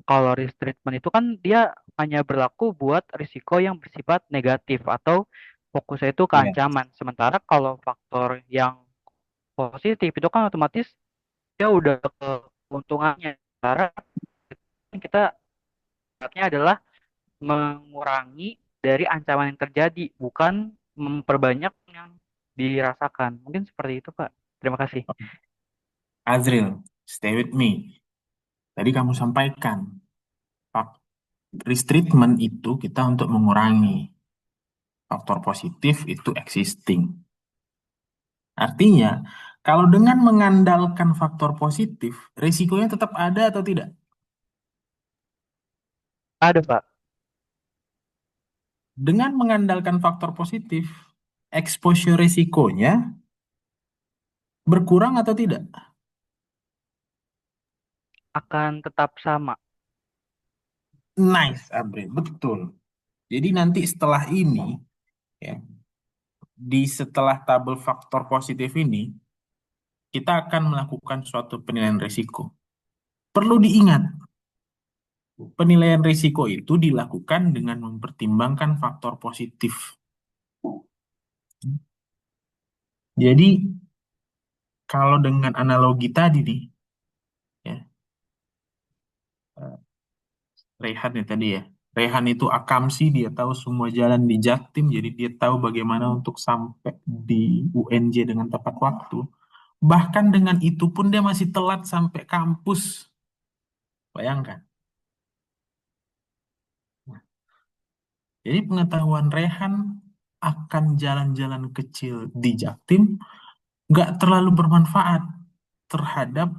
kalau risk treatment itu kan dia hanya berlaku buat risiko yang bersifat negatif atau fokusnya itu ke Iya. ancaman. Sementara kalau faktor yang positif itu kan otomatis dia udah ke keuntungannya. Karena kita sifatnya adalah mengurangi dari ancaman yang terjadi, bukan memperbanyak yang dirasakan. Mungkin seperti itu, Pak. Terima kasih. Azril, stay with me. Tadi kamu sampaikan Risk treatment itu kita untuk mengurangi faktor positif itu existing. Artinya, kalau dengan mengandalkan faktor positif, risikonya tetap ada atau tidak? Ada, Pak. Dengan mengandalkan faktor positif, exposure risikonya berkurang atau tidak? Akan tetap sama. Nice, Abre, betul. Jadi nanti setelah ini, ya, di setelah tabel faktor positif ini, kita akan melakukan suatu penilaian risiko. Perlu diingat, penilaian risiko itu dilakukan dengan mempertimbangkan faktor positif. Jadi, kalau dengan analogi tadi nih, ya, Rehan ya tadi ya, Rehan itu akamsi, dia tahu semua jalan di Jaktim, jadi dia tahu bagaimana untuk sampai di UNJ dengan tepat waktu. Bahkan dengan itu pun dia masih telat sampai kampus. Bayangkan. Jadi pengetahuan Rehan akan jalan-jalan kecil di Jaktim nggak terlalu bermanfaat terhadap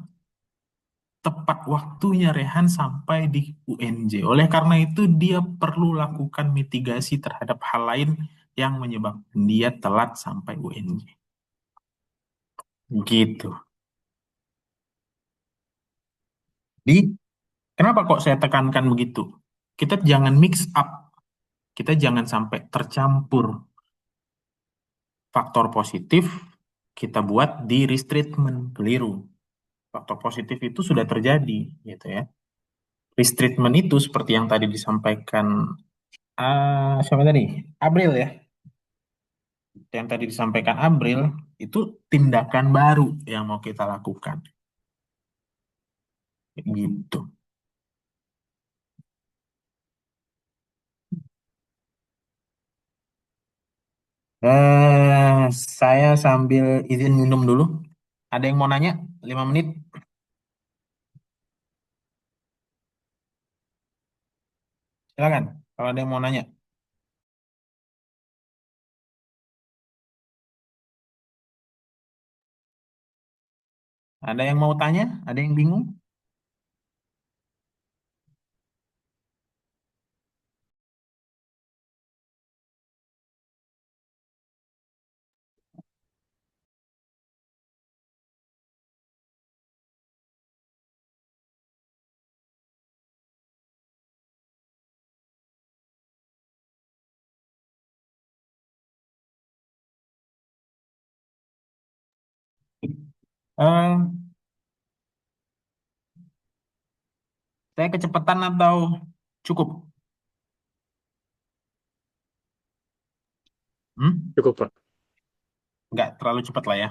tepat waktunya Rehan sampai di UNJ. Oleh karena itu dia perlu lakukan mitigasi terhadap hal lain yang menyebabkan dia telat sampai UNJ. Gitu. Jadi kenapa kok saya tekankan begitu? Kita jangan mix up. Kita jangan sampai tercampur faktor positif kita buat di risk treatment. Keliru. Faktor positif itu sudah terjadi, gitu ya. Risk treatment itu seperti yang tadi disampaikan siapa tadi? April ya. Yang tadi disampaikan April itu tindakan baru yang mau kita lakukan. Gitu. Saya sambil izin minum dulu. Ada yang mau nanya? 5 menit. Silakan. Kalau ada yang mau nanya. Ada yang mau tanya? Ada yang bingung? Eh, saya kecepatan atau cukup? Cukup, Pak. Nggak terlalu cepat lah ya.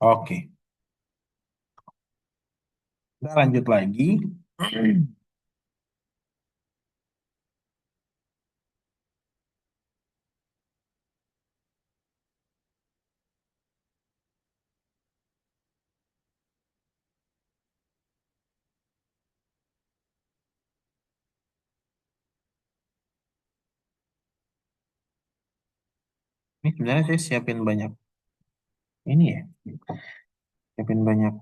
Oke. Kita lanjut lagi. Ini sebenarnya saya siapin banyak ini ya. Siapin banyak,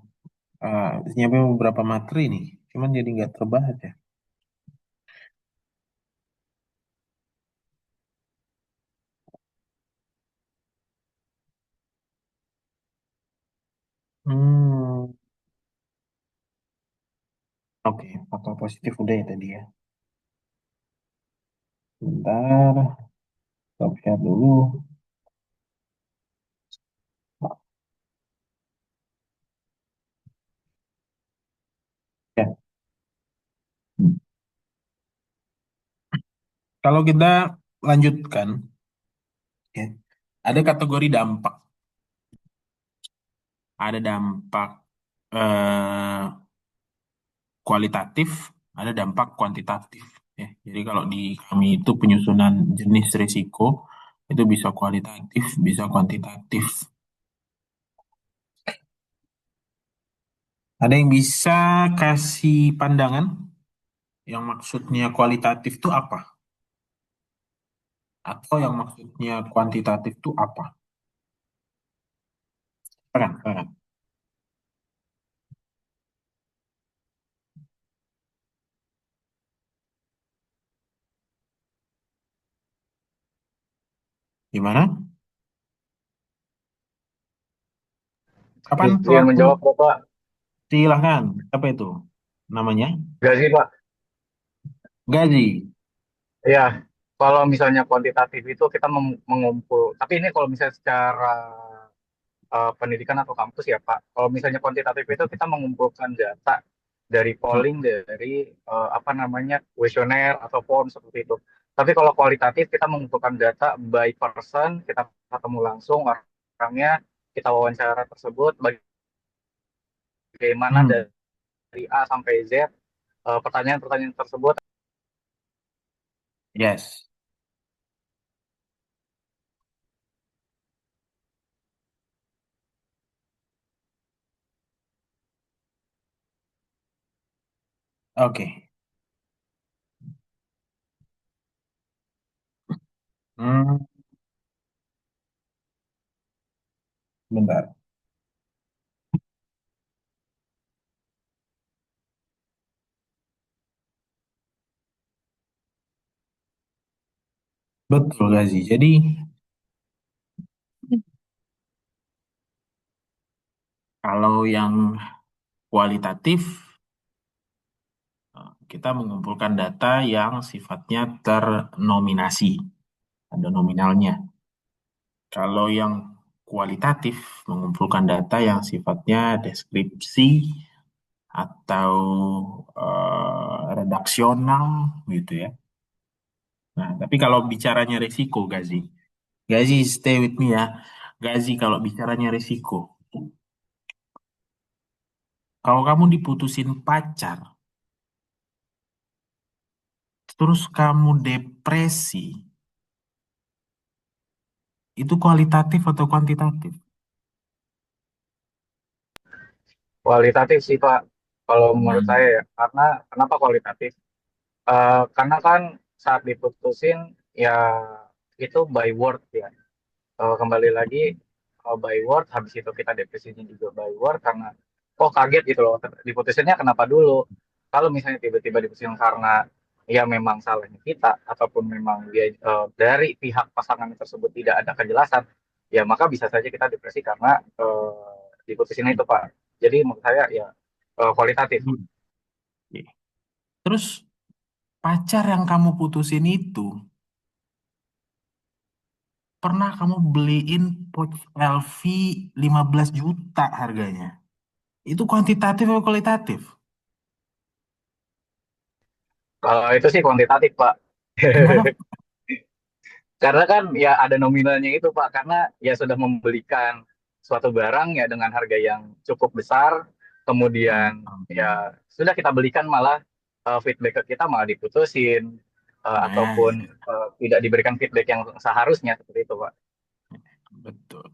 siapin beberapa materi nih. Cuman jadi nggak terbahas ya. Hmm. Oke, faktor positif udah ya tadi ya. Bentar, stop share dulu. Ya. Kalau kita lanjutkan, ya, ada kategori dampak. Ada dampak eh, kualitatif, ada dampak kuantitatif. Ya. Jadi kalau di kami itu penyusunan jenis risiko itu bisa kualitatif, bisa kuantitatif. Ada yang bisa kasih pandangan yang maksudnya kualitatif itu apa? Atau yang maksudnya kuantitatif itu apa? Silakan. Gimana? Kapan Izin suatu menjawab Bapak. silahkan. Apa itu namanya? Gaji Pak. Gaji. Iya, kalau misalnya kuantitatif itu kita mengumpul. Tapi ini kalau misalnya secara pendidikan atau kampus ya Pak. Kalau misalnya kuantitatif itu kita mengumpulkan data dari polling, dari apa namanya kuesioner atau form seperti itu. Tapi kalau kualitatif kita mengumpulkan data by person, kita ketemu langsung orangnya, kita wawancara tersebut, bagaimana Hmm. dari A sampai Z, pertanyaan-pertanyaan tersebut. Yes. Oke. Hmm, bentar. Betul, Gazi. Jadi, kalau yang kualitatif, kita mengumpulkan data yang sifatnya ternominasi, ada nominalnya. Kalau yang kualitatif, mengumpulkan data yang sifatnya deskripsi atau redaksional, gitu ya. Nah, tapi kalau bicaranya resiko, Gazi. Gazi, stay with me ya. Gazi, kalau bicaranya resiko. Kalau kamu diputusin pacar, terus kamu depresi, itu kualitatif atau kuantitatif? Kualitatif sih Pak, kalau menurut Nah, saya ya. Karena kenapa kualitatif? Karena kan saat diputusin ya itu by word ya. Kembali lagi by word, habis itu kita depresinya juga by word karena oh kaget gitu loh diputusinnya kenapa dulu. Kalau misalnya tiba-tiba diputusin karena ya memang salahnya kita ataupun memang dia dari pihak pasangan tersebut tidak ada kejelasan, ya maka bisa saja kita depresi karena diputusin itu Pak. Jadi menurut saya ya kualitatif. oke. Terus pacar yang kamu putusin itu, pernah kamu beliin pouch LV 15 juta harganya. Itu kuantitatif atau kualitatif? Kalau itu sih kuantitatif Pak. Kenapa? Karena kan ya ada nominalnya itu Pak, karena ya sudah membelikan suatu barang ya dengan harga yang cukup besar, kemudian ya sudah kita belikan malah feedback ke kita malah diputusin Nah, ataupun tidak diberikan feedback yang seharusnya seperti itu Pak. betul.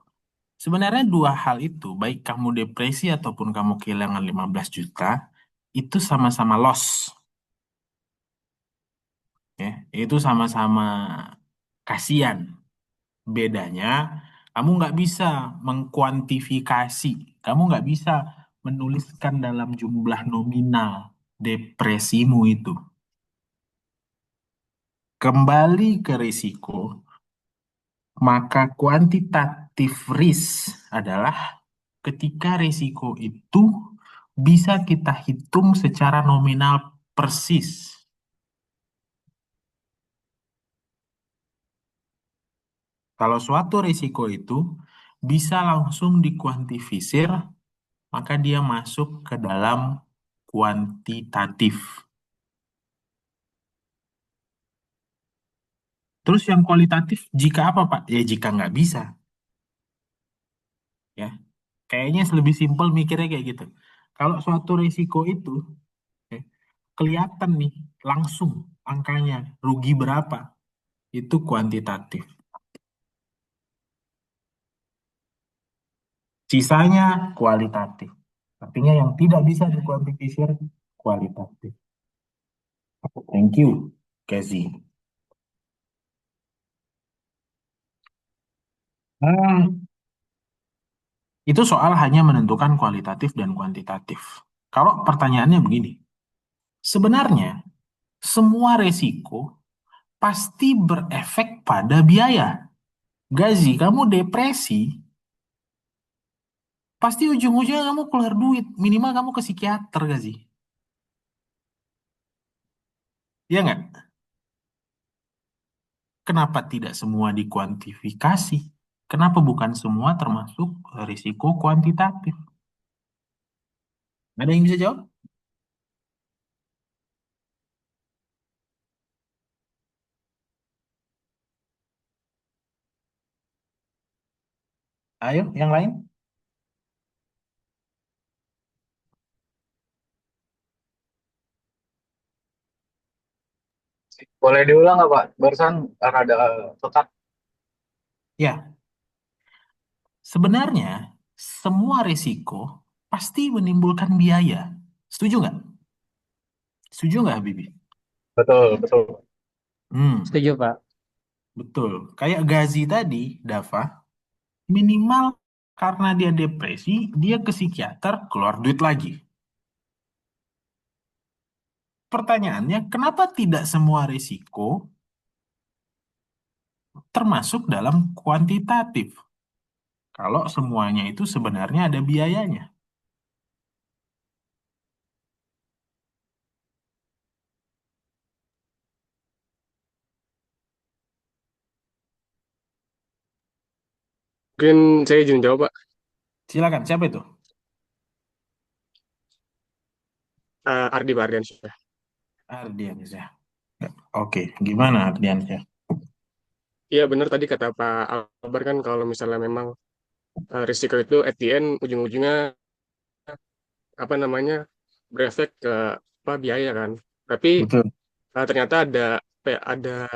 Sebenarnya dua hal itu, baik kamu depresi ataupun kamu kehilangan 15 juta, itu sama-sama loss. Ya, itu sama-sama kasihan. Bedanya, kamu nggak bisa mengkuantifikasi, kamu nggak bisa menuliskan dalam jumlah nominal depresimu itu. Kembali ke risiko, maka kuantitatif risk adalah ketika risiko itu bisa kita hitung secara nominal persis. Kalau suatu risiko itu bisa langsung dikuantifisir, maka dia masuk ke dalam kuantitatif. Terus yang kualitatif jika apa, Pak? Ya jika nggak bisa, ya. Kayaknya lebih simpel mikirnya kayak gitu. Kalau suatu risiko itu ya, kelihatan nih langsung angkanya rugi berapa, itu kuantitatif. Sisanya kualitatif. Artinya yang tidak bisa dikuantifisir kualitatif. Thank you, Kezi. Itu soal hanya menentukan kualitatif dan kuantitatif. Kalau pertanyaannya begini, sebenarnya semua resiko pasti berefek pada biaya. Gazi, kamu depresi, pasti ujung-ujungnya kamu keluar duit. Minimal kamu ke psikiater, Gazi. Iya nggak? Kenapa tidak semua dikuantifikasi? Kenapa bukan semua termasuk risiko kuantitatif? Ada yang bisa jawab? Ayo, yang lain. Boleh diulang nggak Pak? Barusan rada tetap. Ya, sebenarnya semua risiko pasti menimbulkan biaya. Setuju nggak? Setuju nggak, Habibie? Betul, betul. Setuju, Pak. Betul. Kayak Gazi tadi, Dava, minimal karena dia depresi, dia ke psikiater, keluar duit lagi. Pertanyaannya, kenapa tidak semua risiko termasuk dalam kuantitatif? Kalau semuanya itu sebenarnya ada biayanya. Mungkin saya izin jawab, Pak. Silakan, siapa itu? Ardi Bardiansyah. Ardiansyah. Oke, gimana Ardiansyah? Iya benar tadi kata Pak Albar kan kalau misalnya memang risiko itu at the end ujung-ujungnya apa namanya berefek ke apa biaya kan. Tapi Betul. ternyata ada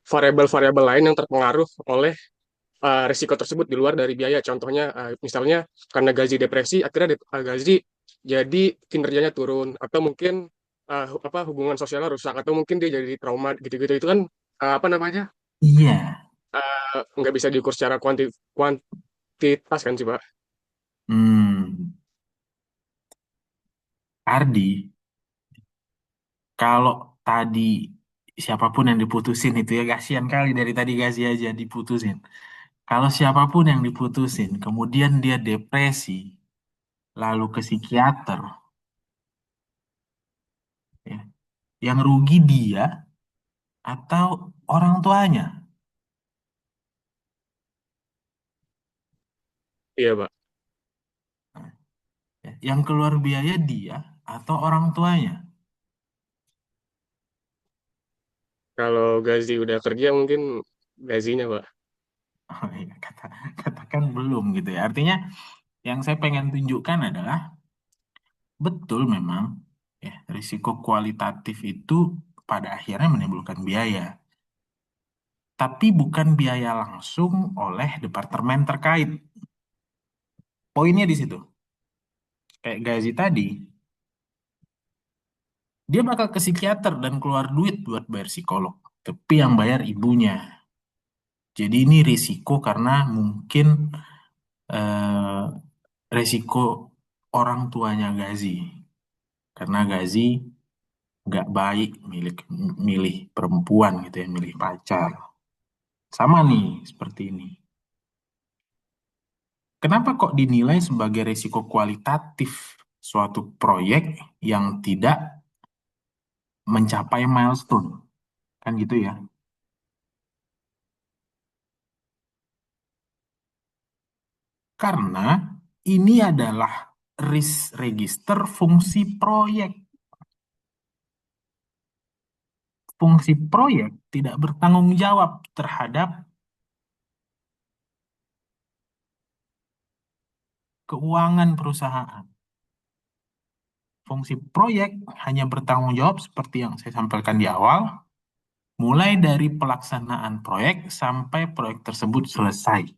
variabel-variabel lain yang terpengaruh oleh risiko tersebut di luar dari biaya. Contohnya misalnya karena Gazi depresi akhirnya Gazi jadi kinerjanya turun atau mungkin apa hubungan sosialnya rusak atau mungkin dia jadi trauma gitu-gitu itu kan apa namanya Iya. nggak bisa diukur secara kuantitas kan sih Pak. Hmm. Ardi, kalau tadi siapapun yang diputusin itu ya kasihan kali dari tadi Gazi aja diputusin. Kalau siapapun yang diputusin, kemudian dia depresi, lalu ke psikiater, ya, yang rugi dia atau orang tuanya? Iya Pak. Ya, yang keluar biaya dia atau orang tuanya? Kalau Gazi udah kerja mungkin Gazinya Pak. Oh, iya, katakan belum gitu ya. Artinya yang saya pengen tunjukkan adalah betul memang ya risiko kualitatif itu pada akhirnya menimbulkan biaya, tapi bukan biaya langsung oleh departemen terkait. Poinnya di situ. Kayak Gazi tadi, dia bakal ke psikiater dan keluar duit buat bayar psikolog, tapi yang bayar ibunya. Jadi ini risiko karena mungkin eh, risiko orang tuanya Gazi. Karena Gazi nggak baik milih perempuan gitu ya, milih pacar. Sama nih, seperti ini. Kenapa kok dinilai sebagai risiko kualitatif suatu proyek yang tidak mencapai milestone? Kan gitu ya. Karena ini adalah risk register fungsi proyek. Fungsi proyek tidak bertanggung jawab terhadap keuangan perusahaan. Fungsi proyek hanya bertanggung jawab seperti yang saya sampaikan di awal, mulai dari pelaksanaan proyek sampai proyek tersebut selesai.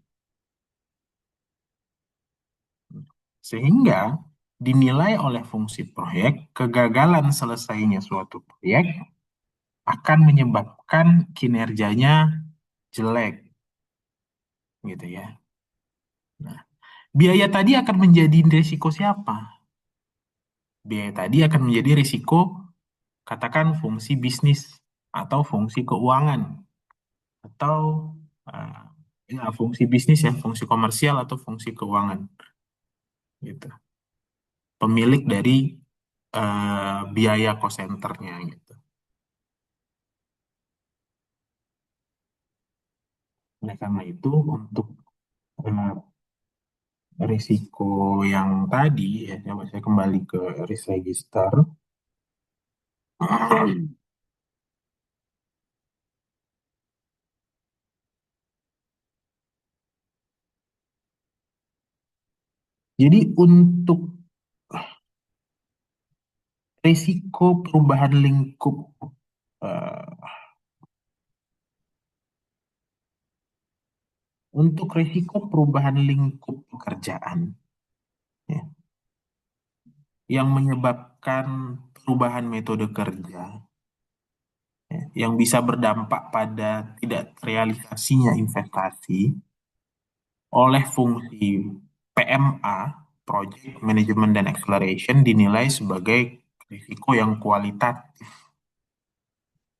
Sehingga dinilai oleh fungsi proyek, kegagalan selesainya suatu proyek akan menyebabkan kinerjanya jelek, gitu ya. Nah, biaya tadi akan menjadi risiko siapa? Biaya tadi akan menjadi risiko, katakan fungsi bisnis atau fungsi keuangan atau uh, ya, fungsi bisnis ya, fungsi komersial atau fungsi keuangan, gitu. Pemilik dari biaya cost centernya, gitu. Oleh karena itu, untuk uh, risiko yang tadi ya, coba saya kembali ke risk register. Jadi untuk risiko perubahan lingkup eh, untuk risiko perubahan lingkup pekerjaan ya, yang menyebabkan perubahan metode kerja ya, yang bisa berdampak pada tidak realisasinya investasi oleh fungsi PMA, Project Management dan Acceleration, dinilai sebagai risiko yang kualitatif.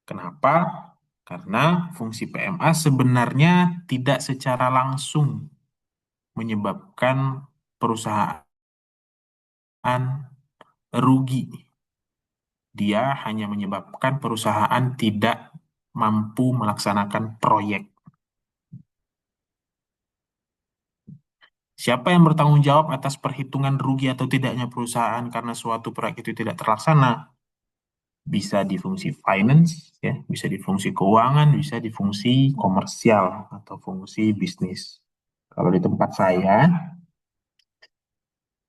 Kenapa? Karena fungsi PMA sebenarnya tidak secara langsung menyebabkan perusahaan rugi. Dia hanya menyebabkan perusahaan tidak mampu melaksanakan proyek. Siapa yang bertanggung jawab atas perhitungan rugi atau tidaknya perusahaan karena suatu proyek itu tidak terlaksana? Bisa di fungsi finance, ya, bisa di fungsi keuangan, bisa di fungsi komersial atau fungsi bisnis. Kalau di tempat saya,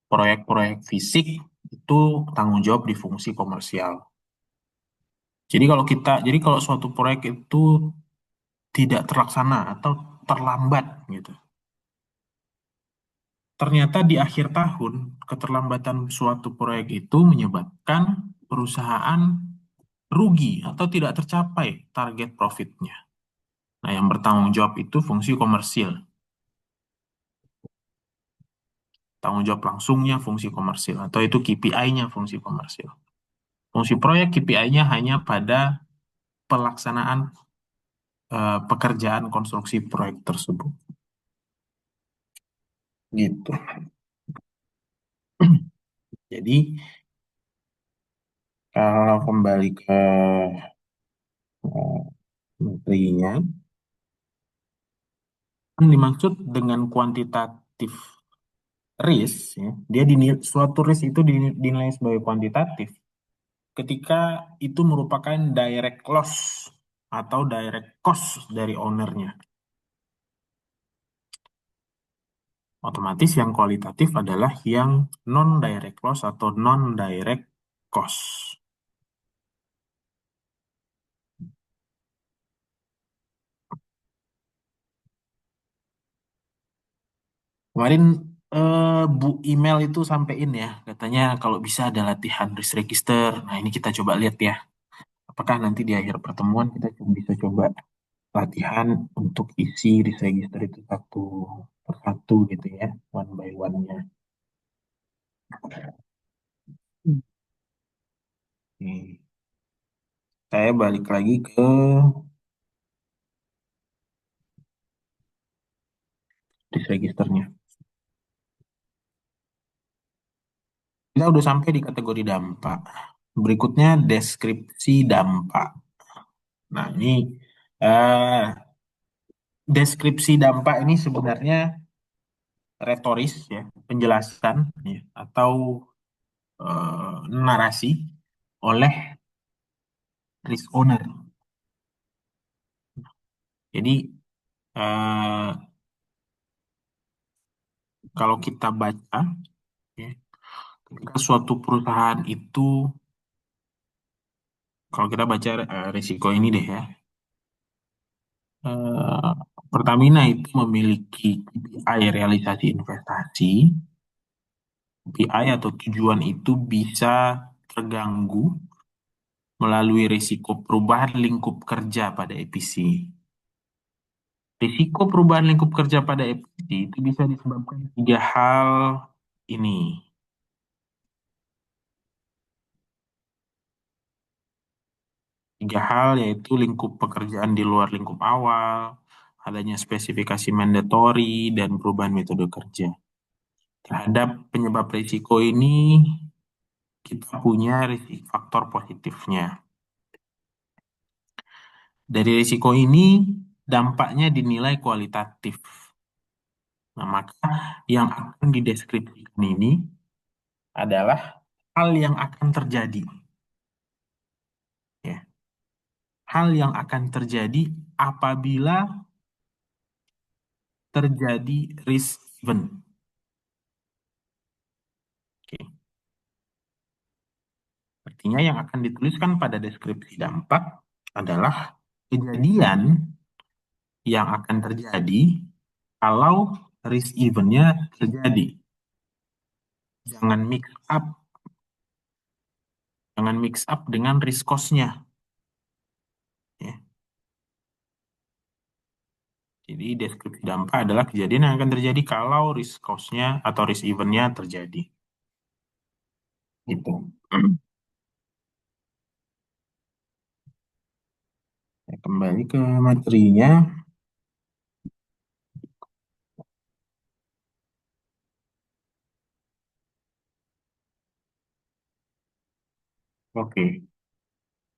proyek-proyek fisik itu tanggung jawab di fungsi komersial. Jadi kalau suatu proyek itu tidak terlaksana atau terlambat gitu. Ternyata di akhir tahun keterlambatan suatu proyek itu menyebabkan perusahaan rugi atau tidak tercapai target profitnya. Nah, yang bertanggung jawab itu fungsi komersil. Tanggung jawab langsungnya fungsi komersil atau itu KPI-nya fungsi komersil. Fungsi proyek KPI-nya hanya pada pelaksanaan pekerjaan konstruksi proyek tersebut. Gitu. Jadi kalau kembali ke materinya, yang dimaksud dengan kuantitatif risk, ya, suatu risk itu dinilai sebagai kuantitatif ketika itu merupakan direct loss atau direct cost dari ownernya. Otomatis yang kualitatif adalah yang non-direct loss atau non-direct cost. Kemarin Bu email itu sampein ya, katanya kalau bisa ada latihan risk register. Nah, ini kita coba lihat ya. Apakah nanti di akhir pertemuan kita bisa coba latihan untuk isi risk register itu satu per satu gitu ya, one by one-nya. Saya balik lagi ke risk registernya. Kita udah sampai di kategori dampak. Berikutnya deskripsi dampak. Nah, ini deskripsi dampak ini sebenarnya retoris ya, penjelasan ya, atau narasi oleh risk owner. Jadi kalau kita baca ya, ketika suatu perusahaan itu, kalau kita baca risiko ini deh ya, Pertamina itu memiliki KPI realisasi investasi KPI atau tujuan itu bisa terganggu melalui risiko perubahan lingkup kerja pada EPC. Risiko perubahan lingkup kerja pada EPC itu bisa disebabkan 3 hal ini. Tiga hal yaitu lingkup pekerjaan di luar lingkup awal, adanya spesifikasi mandatori, dan perubahan metode kerja. Terhadap penyebab risiko ini, kita punya faktor positifnya. Dari risiko ini, dampaknya dinilai kualitatif. Nah, maka yang akan dideskripsikan ini adalah hal yang akan terjadi. Ya. Hal yang akan terjadi apabila terjadi risk event. Oke. Artinya yang akan dituliskan pada deskripsi dampak adalah kejadian yang akan terjadi kalau risk event-nya terjadi. Jangan mix up dengan risk cost-nya. Ya. Jadi deskripsi dampak adalah kejadian yang akan terjadi kalau risk cost-nya atau risk event-nya terjadi. Gitu. Kembali ke materinya. Oke.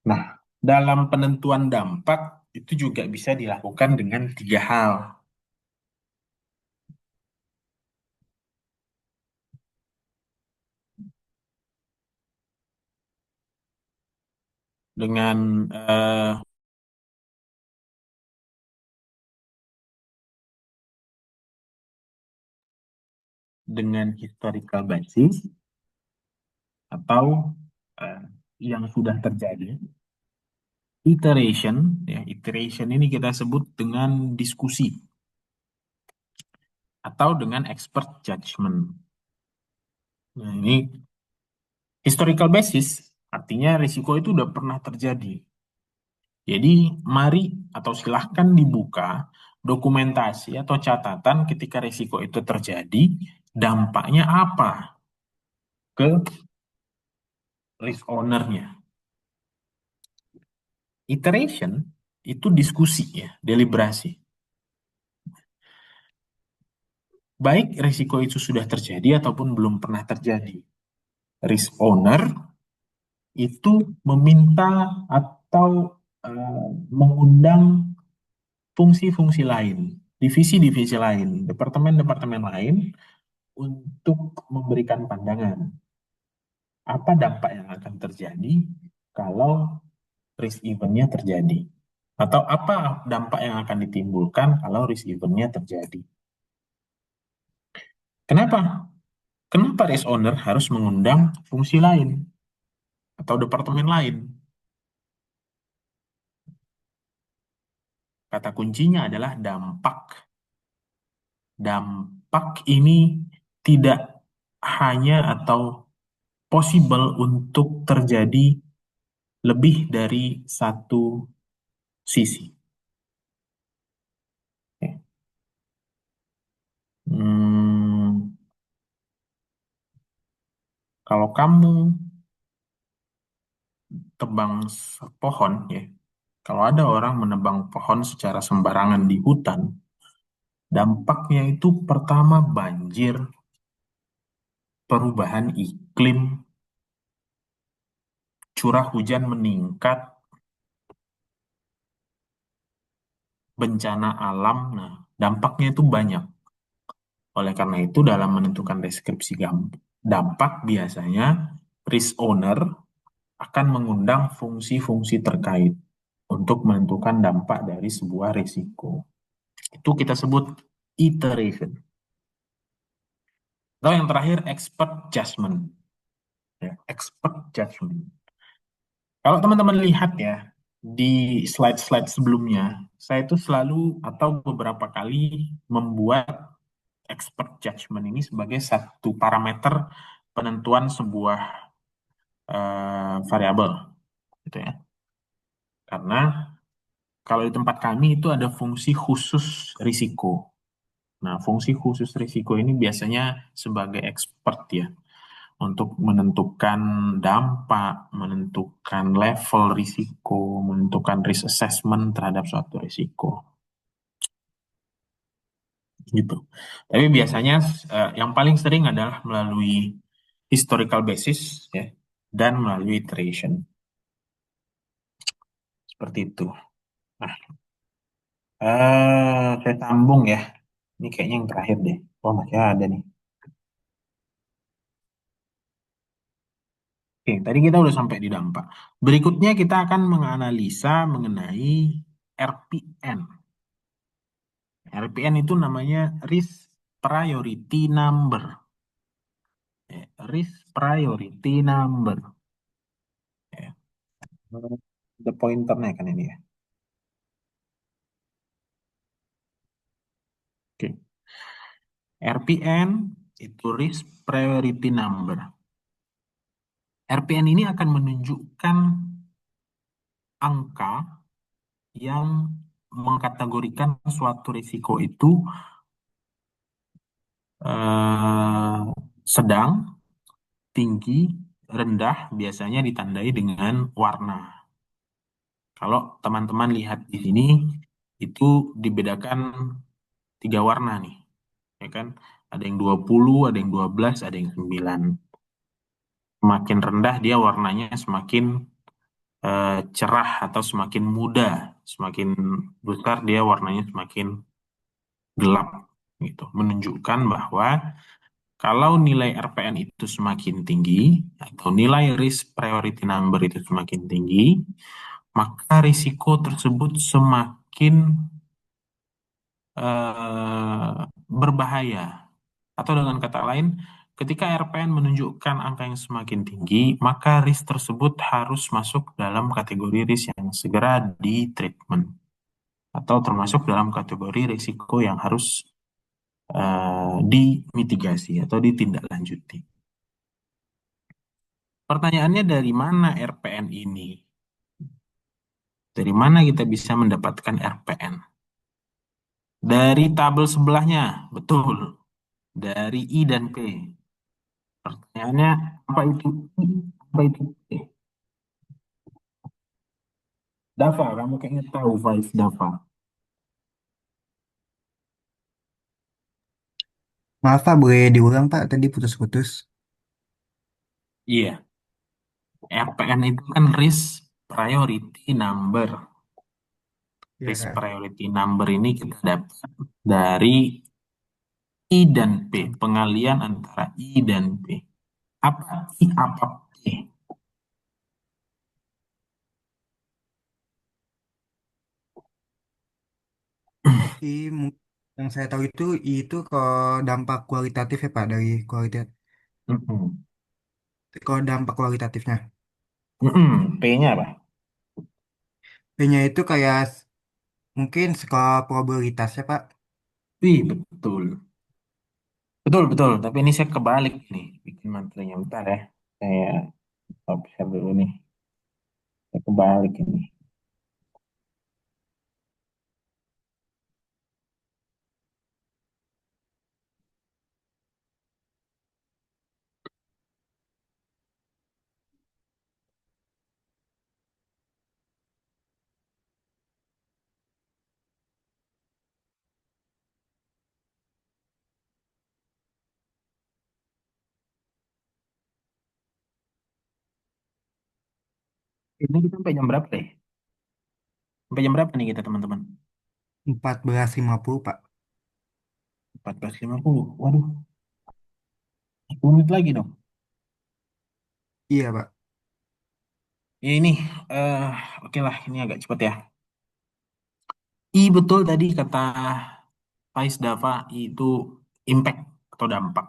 Nah, dalam penentuan dampak itu juga bisa dilakukan dengan 3 hal. Dengan historical basis atau yang sudah terjadi. Iteration, ya, iteration ini kita sebut dengan diskusi atau dengan expert judgment. Nah, ini historical basis artinya risiko itu udah pernah terjadi. Jadi mari atau silahkan dibuka dokumentasi atau catatan ketika risiko itu terjadi, dampaknya apa ke risk owner-nya. Iteration itu diskusi ya, deliberasi. Baik risiko itu sudah terjadi ataupun belum pernah terjadi. Risk owner itu meminta atau mengundang fungsi-fungsi lain, divisi-divisi lain, departemen-departemen lain untuk memberikan pandangan. Apa dampak yang akan terjadi kalau risk event-nya terjadi? Atau apa dampak yang akan ditimbulkan kalau risk event-nya terjadi? Kenapa? Kenapa risk owner harus mengundang fungsi lain atau departemen lain? Kata kuncinya adalah dampak. Dampak ini tidak hanya atau possible untuk terjadi lebih dari satu sisi. Kalau kamu tebang pohon, ya, kalau ada orang menebang pohon secara sembarangan di hutan, dampaknya itu pertama banjir, perubahan iklim, curah hujan meningkat, bencana alam, nah dampaknya itu banyak. Oleh karena itu dalam menentukan deskripsi dampak biasanya risk owner akan mengundang fungsi-fungsi terkait untuk menentukan dampak dari sebuah risiko. Itu kita sebut iteration. Lalu yang terakhir expert judgment. Ya, expert judgment. Kalau teman-teman lihat ya, di slide-slide sebelumnya, saya itu selalu atau beberapa kali membuat expert judgment ini sebagai satu parameter penentuan sebuah variabel, gitu ya. Karena kalau di tempat kami itu ada fungsi khusus risiko. Nah, fungsi khusus risiko ini biasanya sebagai expert ya, untuk menentukan dampak, menentukan level risiko, menentukan risk assessment terhadap suatu risiko. Gitu. Tapi biasanya yang paling sering adalah melalui historical basis ya, dan melalui iteration. Seperti itu. Nah, saya sambung ya. Ini kayaknya yang terakhir deh. Oh, masih ada nih. Oke, tadi kita udah sampai di dampak. Berikutnya kita akan menganalisa mengenai RPN. RPN itu namanya Risk Priority Number. Risk Priority Number. Ya. Ada pointernya kan ini ya. Oke. RPN itu Risk Priority Number. RPN ini akan menunjukkan angka yang mengkategorikan suatu risiko itu sedang, tinggi, rendah, biasanya ditandai dengan warna. Kalau teman-teman lihat di sini, itu dibedakan 3 warna nih. Ya kan? Ada yang 20, ada yang 12, ada yang 9. Semakin rendah dia warnanya semakin cerah atau semakin muda. Semakin besar dia warnanya semakin gelap. Gitu. Menunjukkan bahwa kalau nilai RPN itu semakin tinggi, atau nilai risk priority number itu semakin tinggi, maka risiko tersebut semakin berbahaya. Atau dengan kata lain, ketika RPN menunjukkan angka yang semakin tinggi, maka risk tersebut harus masuk dalam kategori risk yang segera di treatment. Atau termasuk dalam kategori risiko yang harus dimitigasi atau ditindaklanjuti. Pertanyaannya, dari mana RPN ini? Dari mana kita bisa mendapatkan RPN? Dari tabel sebelahnya, betul. Dari I dan P. Pertanyaannya, apa itu I? Apa itu P? Dava, kamu kayaknya tahu Vice Dava. Maaf Pak, boleh diulang Pak, tadi putus-putus. Iya, RPN itu kan risk priority number. Iya Risk Kak. priority number ini kita dapat dari I dan P, pengalian antara I dan P. Apa I, apa P? Yang saya tahu itu kalau dampak kualitatif ya Pak, dari kualitas. Mm-mm. Kalau dampak kualitatifnya. P-nya apa? P-nya itu kayak mungkin skala probabilitasnya Pak. Wih, betul. Betul, betul. Tapi ini saya kebalik nih, bikin materinya. Bentar ya. Saya share dulu nih. Saya kebalik ini. Ini kita sampai jam berapa deh? Sampai jam berapa nih kita, teman-teman? 14.50 Pak. 14.50. Waduh, 10 menit lagi dong. Iya Pak. Ya ini, eh oke lah, ini agak cepat ya. I betul tadi kata Faiz Dava, I itu impact atau dampak.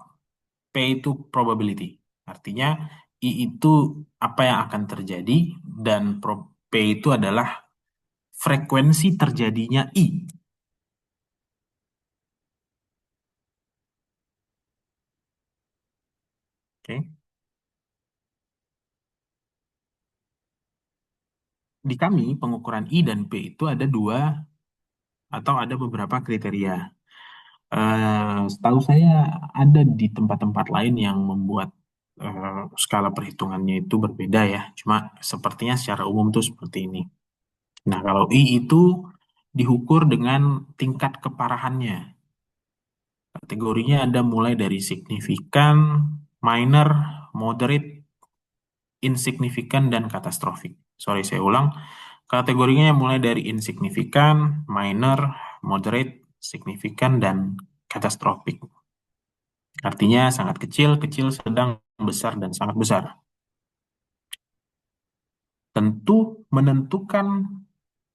P itu probability. Artinya I itu apa yang akan terjadi, dan P itu adalah frekuensi terjadinya I. Oke. Di kami, pengukuran I dan P itu ada dua atau ada beberapa kriteria. Setahu saya ada di tempat-tempat lain yang membuat skala perhitungannya itu berbeda ya. Cuma sepertinya secara umum tuh seperti ini. Nah, kalau I itu diukur dengan tingkat keparahannya. Kategorinya ada mulai dari signifikan, minor, moderate, insignifikan, dan katastrofik. Sorry, saya ulang. Kategorinya mulai dari insignifikan, minor, moderate, signifikan, dan katastrofik. Artinya sangat kecil, kecil, sedang, besar, dan sangat besar. Tentu menentukan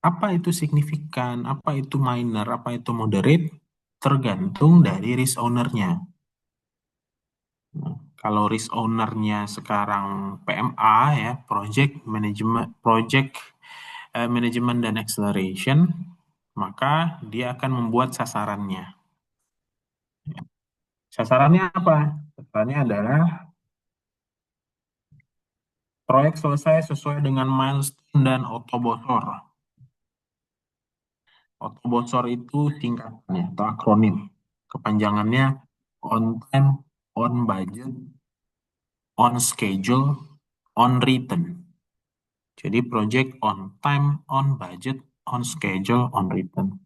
apa itu signifikan, apa itu minor, apa itu moderate, tergantung dari risk owner-nya. Nah, kalau risk owner-nya sekarang PMA ya, Project Management dan Acceleration, maka dia akan membuat sasarannya. Sasarannya apa? Sasarannya adalah proyek selesai sesuai dengan milestone dan otobosor. Otobosor itu singkatannya atau akronim. Kepanjangannya on time, on budget, on schedule, on return. Jadi project on time, on budget, on schedule, on return.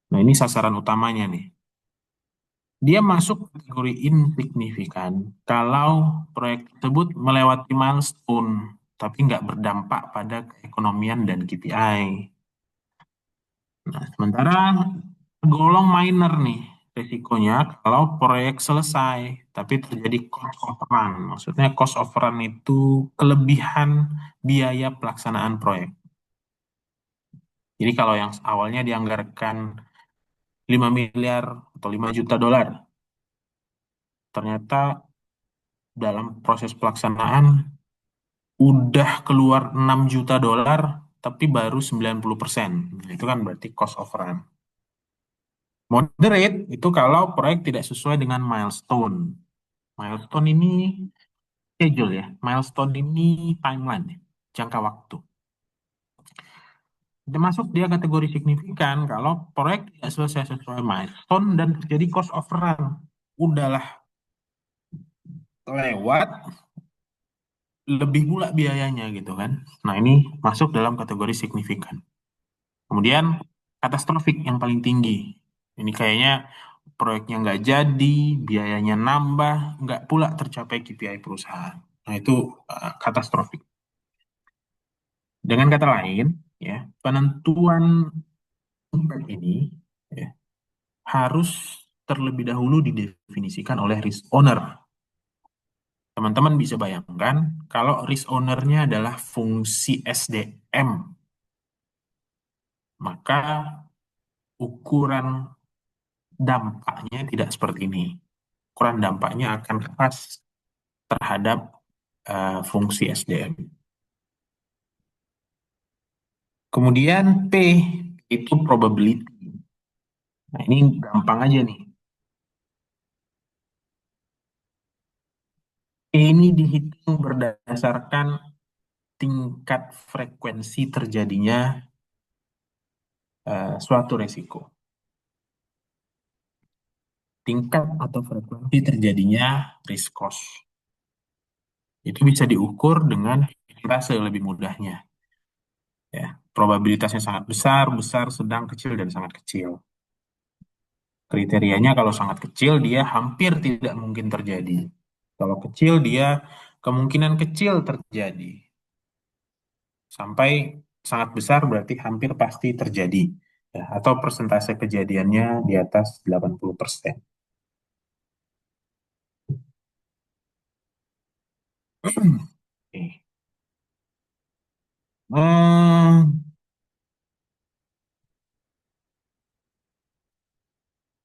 Nah, ini sasaran utamanya nih. Dia masuk kategori insignifikan kalau proyek tersebut melewati milestone, tapi nggak berdampak pada keekonomian dan KPI. Nah, sementara golong minor nih resikonya kalau proyek selesai, tapi terjadi cost overrun. Maksudnya cost overrun itu kelebihan biaya pelaksanaan proyek. Jadi kalau yang awalnya dianggarkan 5 miliar atau 5 juta dolar, ternyata dalam proses pelaksanaan udah keluar 6 juta dolar, tapi baru 90%. Itu kan berarti cost overrun. Moderate itu kalau proyek tidak sesuai dengan milestone. Milestone ini schedule ya. Milestone ini timeline, ya, jangka waktu. Termasuk dia kategori signifikan kalau proyek tidak selesai sesuai milestone dan terjadi cost overrun. Udahlah lewat, lebih pula biayanya gitu kan. Nah, ini masuk dalam kategori signifikan. Kemudian katastrofik yang paling tinggi. Ini kayaknya proyeknya nggak jadi, biayanya nambah, nggak pula tercapai KPI perusahaan. Nah, itu katastrofik. Dengan kata lain, ya, penentuan impact ini ya, harus terlebih dahulu didefinisikan oleh risk owner. Teman-teman bisa bayangkan kalau risk owner-nya adalah fungsi SDM, maka ukuran dampaknya tidak seperti ini. Ukuran dampaknya akan khas terhadap fungsi SDM. Kemudian P itu probability. Nah, ini gampang aja nih. P ini dihitung berdasarkan tingkat frekuensi terjadinya suatu resiko. Tingkat atau frekuensi terjadinya risk cost. Itu bisa diukur dengan persentase lebih mudahnya. Ya, probabilitasnya sangat besar, besar, sedang, kecil, dan sangat kecil. Kriterianya kalau sangat kecil dia hampir tidak mungkin terjadi. Kalau kecil dia kemungkinan kecil terjadi. Sampai sangat besar berarti hampir pasti terjadi. Ya, atau persentase kejadiannya di atas 80%. Oke.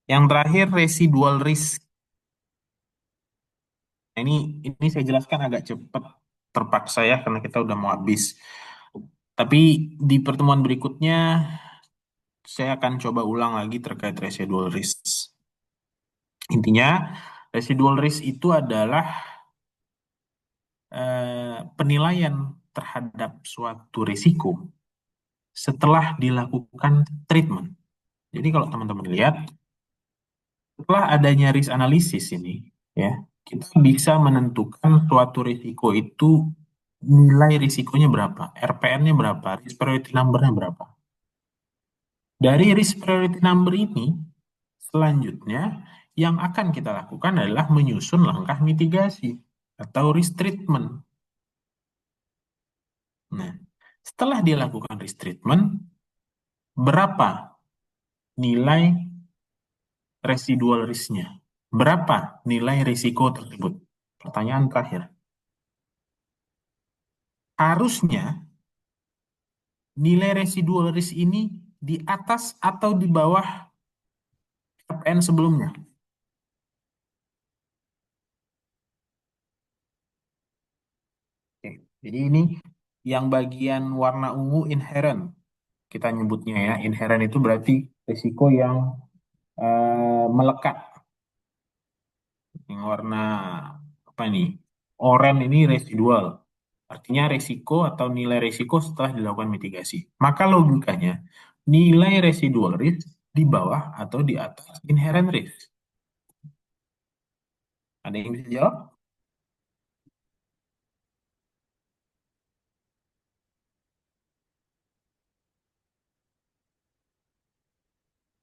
Yang terakhir residual risk. Nah, ini saya jelaskan agak cepat terpaksa ya karena kita udah mau habis. Tapi di pertemuan berikutnya saya akan coba ulang lagi terkait residual risk. Intinya residual risk itu adalah penilaian terhadap suatu risiko setelah dilakukan treatment. Jadi kalau teman-teman lihat, setelah adanya risk analysis ini, ya, kita bisa menentukan suatu risiko itu nilai risikonya berapa, RPN-nya berapa, risk priority number-nya berapa. Dari risk priority number ini, selanjutnya yang akan kita lakukan adalah menyusun langkah mitigasi atau risk treatment. Nah, setelah dilakukan risk treatment, berapa nilai residual risk-nya? Berapa nilai risiko tersebut? Pertanyaan terakhir. Harusnya nilai residual risk ini di atas atau di bawah RPN sebelumnya? Oke, jadi ini yang bagian warna ungu inherent. Kita nyebutnya ya, inherent itu berarti risiko yang melekat. Yang warna apa nih? Oranye ini residual. Artinya risiko atau nilai risiko setelah dilakukan mitigasi. Maka logikanya nilai residual risk di bawah atau di atas inherent risk. Ada yang bisa jawab?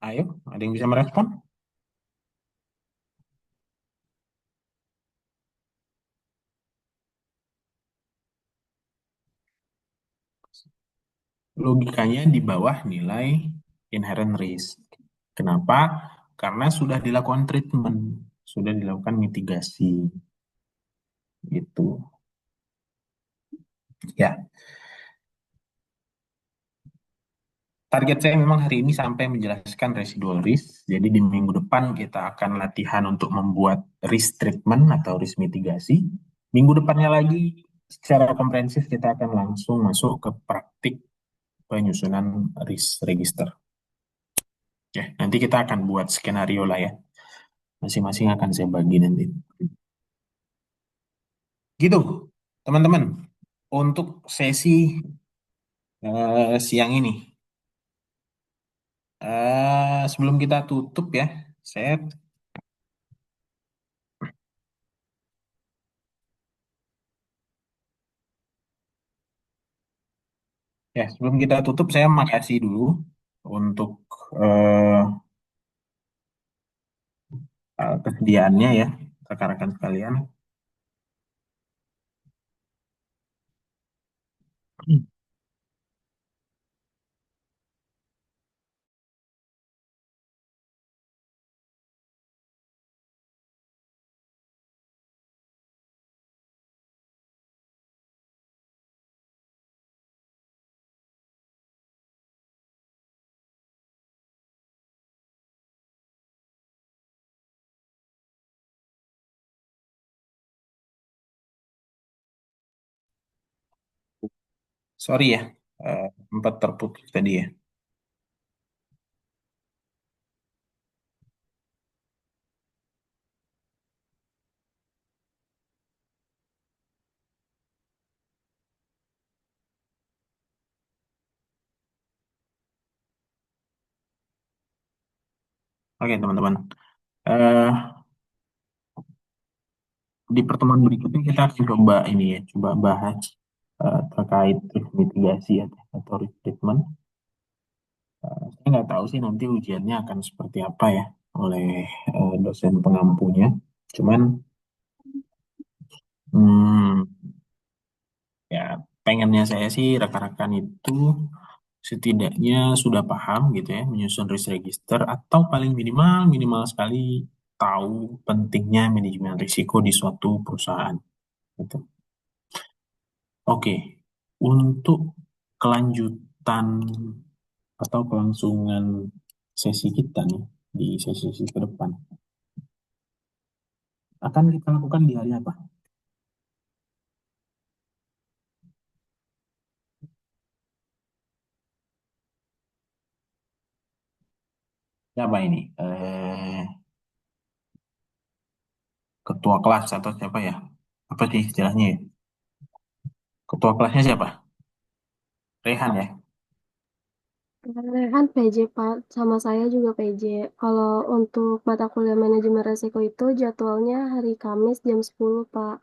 Ayo, ada yang bisa merespon? Logikanya di bawah nilai inherent risk. Kenapa? Karena sudah dilakukan treatment, sudah dilakukan mitigasi. Gitu. Ya, target saya memang hari ini sampai menjelaskan residual risk. Jadi di minggu depan kita akan latihan untuk membuat risk treatment atau risk mitigasi. Minggu depannya lagi secara komprehensif kita akan langsung masuk ke praktik penyusunan risk register. Ya, nanti kita akan buat skenario lah ya. Masing-masing akan saya bagi nanti. Gitu, teman-teman. Untuk sesi siang ini. Sebelum kita tutup ya, saya sebelum kita tutup saya makasih dulu untuk eh, kesediaannya ya, rekan-rekan sekalian. Sorry ya, sempat terputus tadi ya. Oke teman-teman, Eh, di pertemuan berikutnya kita akan coba ini ya, coba bahas terkait risk mitigasi atau risk treatment. Saya nggak tahu sih nanti ujiannya akan seperti apa ya oleh dosen pengampunya. Cuman hmm, ya pengennya saya sih rekan-rekan itu setidaknya sudah paham gitu ya menyusun risk register atau paling minimal minimal sekali tahu pentingnya manajemen risiko di suatu perusahaan gitu. Oke, untuk kelanjutan atau kelangsungan sesi kita nih di sesi ke depan akan kita lakukan di hari apa? Siapa ini? Ketua kelas atau siapa ya? Apa sih istilahnya ya? Ketua kelasnya siapa? Rehan ya? Rehan PJ Pak, sama saya juga PJ. Kalau untuk mata kuliah manajemen resiko itu jadwalnya hari Kamis jam 10 Pak.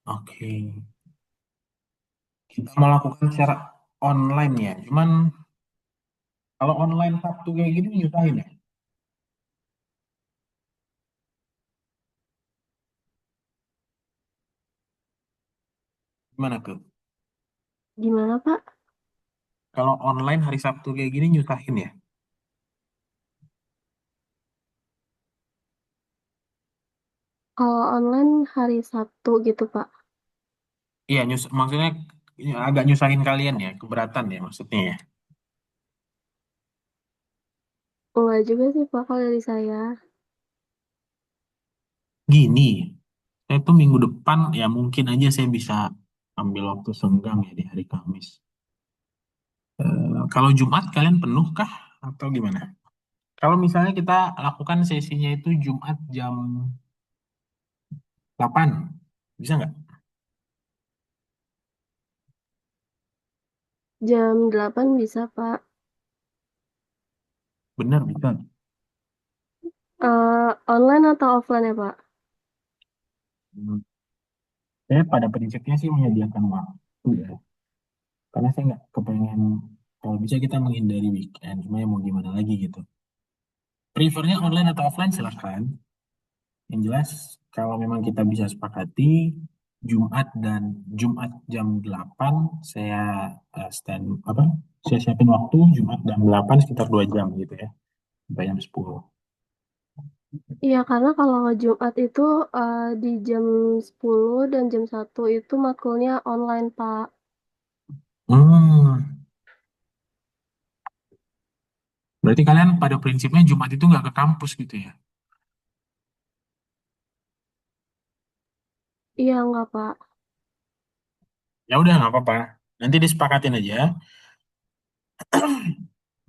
Oke. Kita mau lakukan secara online ya. Cuman kalau online Sabtu kayak gini nyusahin ya. Gimana tuh? Gimana Pak? Kalau online hari Sabtu kayak gini nyusahin ya? Kalau online hari Sabtu gitu Pak. Iya, maksudnya agak nyusahin kalian ya, keberatan ya maksudnya ya. Enggak juga sih Pak kalau dari saya. Gini, saya tuh minggu depan ya mungkin aja saya bisa ambil waktu senggang ya di hari Kamis. Kalau Jumat kalian penuh kah atau gimana? Kalau misalnya kita lakukan sesinya itu Jumat jam 8, bisa nggak? Jam 8 bisa Pak. Bener bisa. Online atau offline ya Pak? Hmm, Saya pada prinsipnya sih menyediakan waktu ya. Karena saya nggak kepengen, kalau bisa kita menghindari weekend, cuma ya mau gimana lagi gitu. Prefernya online atau offline silahkan. Yang jelas, kalau memang kita bisa sepakati, Jumat jam 8 saya saya siapin waktu Jumat jam 8 sekitar 2 jam gitu ya, sampai jam 10. Iya, karena kalau Jumat itu di jam 10 dan jam 1 itu matkulnya online, Pak. Hmm, Berarti kalian pada prinsipnya Jumat itu nggak ke kampus gitu ya? Iya, enggak, Pak. Ya udah nggak apa-apa. Nanti disepakatin aja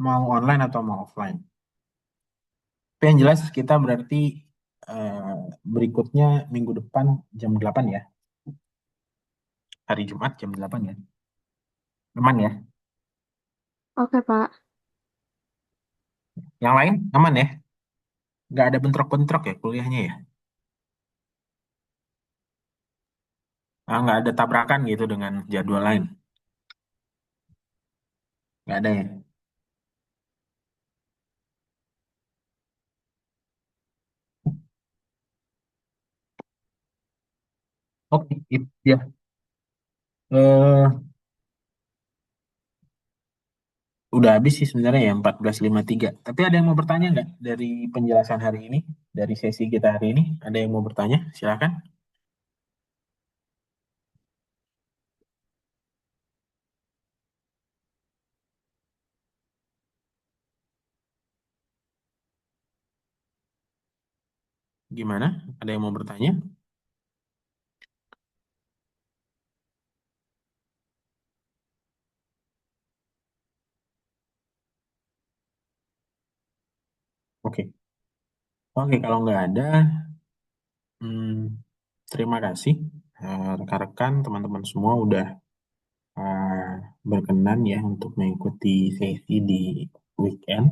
mau online atau mau offline. Tapi yang jelas kita berarti eh, berikutnya minggu depan jam 8 ya. Hari Jumat jam 8 ya. Aman ya? Oke, Pak. Yang lain aman ya? Nggak ada bentrok-bentrok ya kuliahnya ya? Nggak ada tabrakan gitu dengan jadwal lain? Nggak ada ya? Oke, itu ya. Eh, udah habis sih sebenarnya ya 14.53. Tapi ada yang mau bertanya nggak dari penjelasan hari ini? Dari sesi kita hari ini? Ada yang mau bertanya? Silakan. Gimana? Ada yang mau bertanya? Oke. Oke, kalau nggak ada, hmm, terima kasih rekan-rekan, teman-teman semua udah eh, berkenan ya untuk mengikuti sesi di weekend.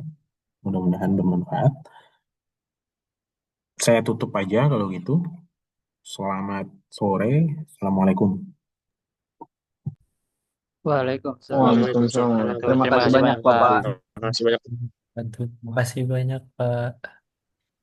Mudah-mudahan bermanfaat. Saya tutup aja kalau gitu. Selamat sore. Assalamualaikum. Waalaikumsalam Waalaikumsalam. warahmatullahi wabarakatuh. Terima Terima kasih kasih banyak, banyak, Bapak. Pak. Terima kasih banyak. Bantu. Terima kasih banyak, Pak.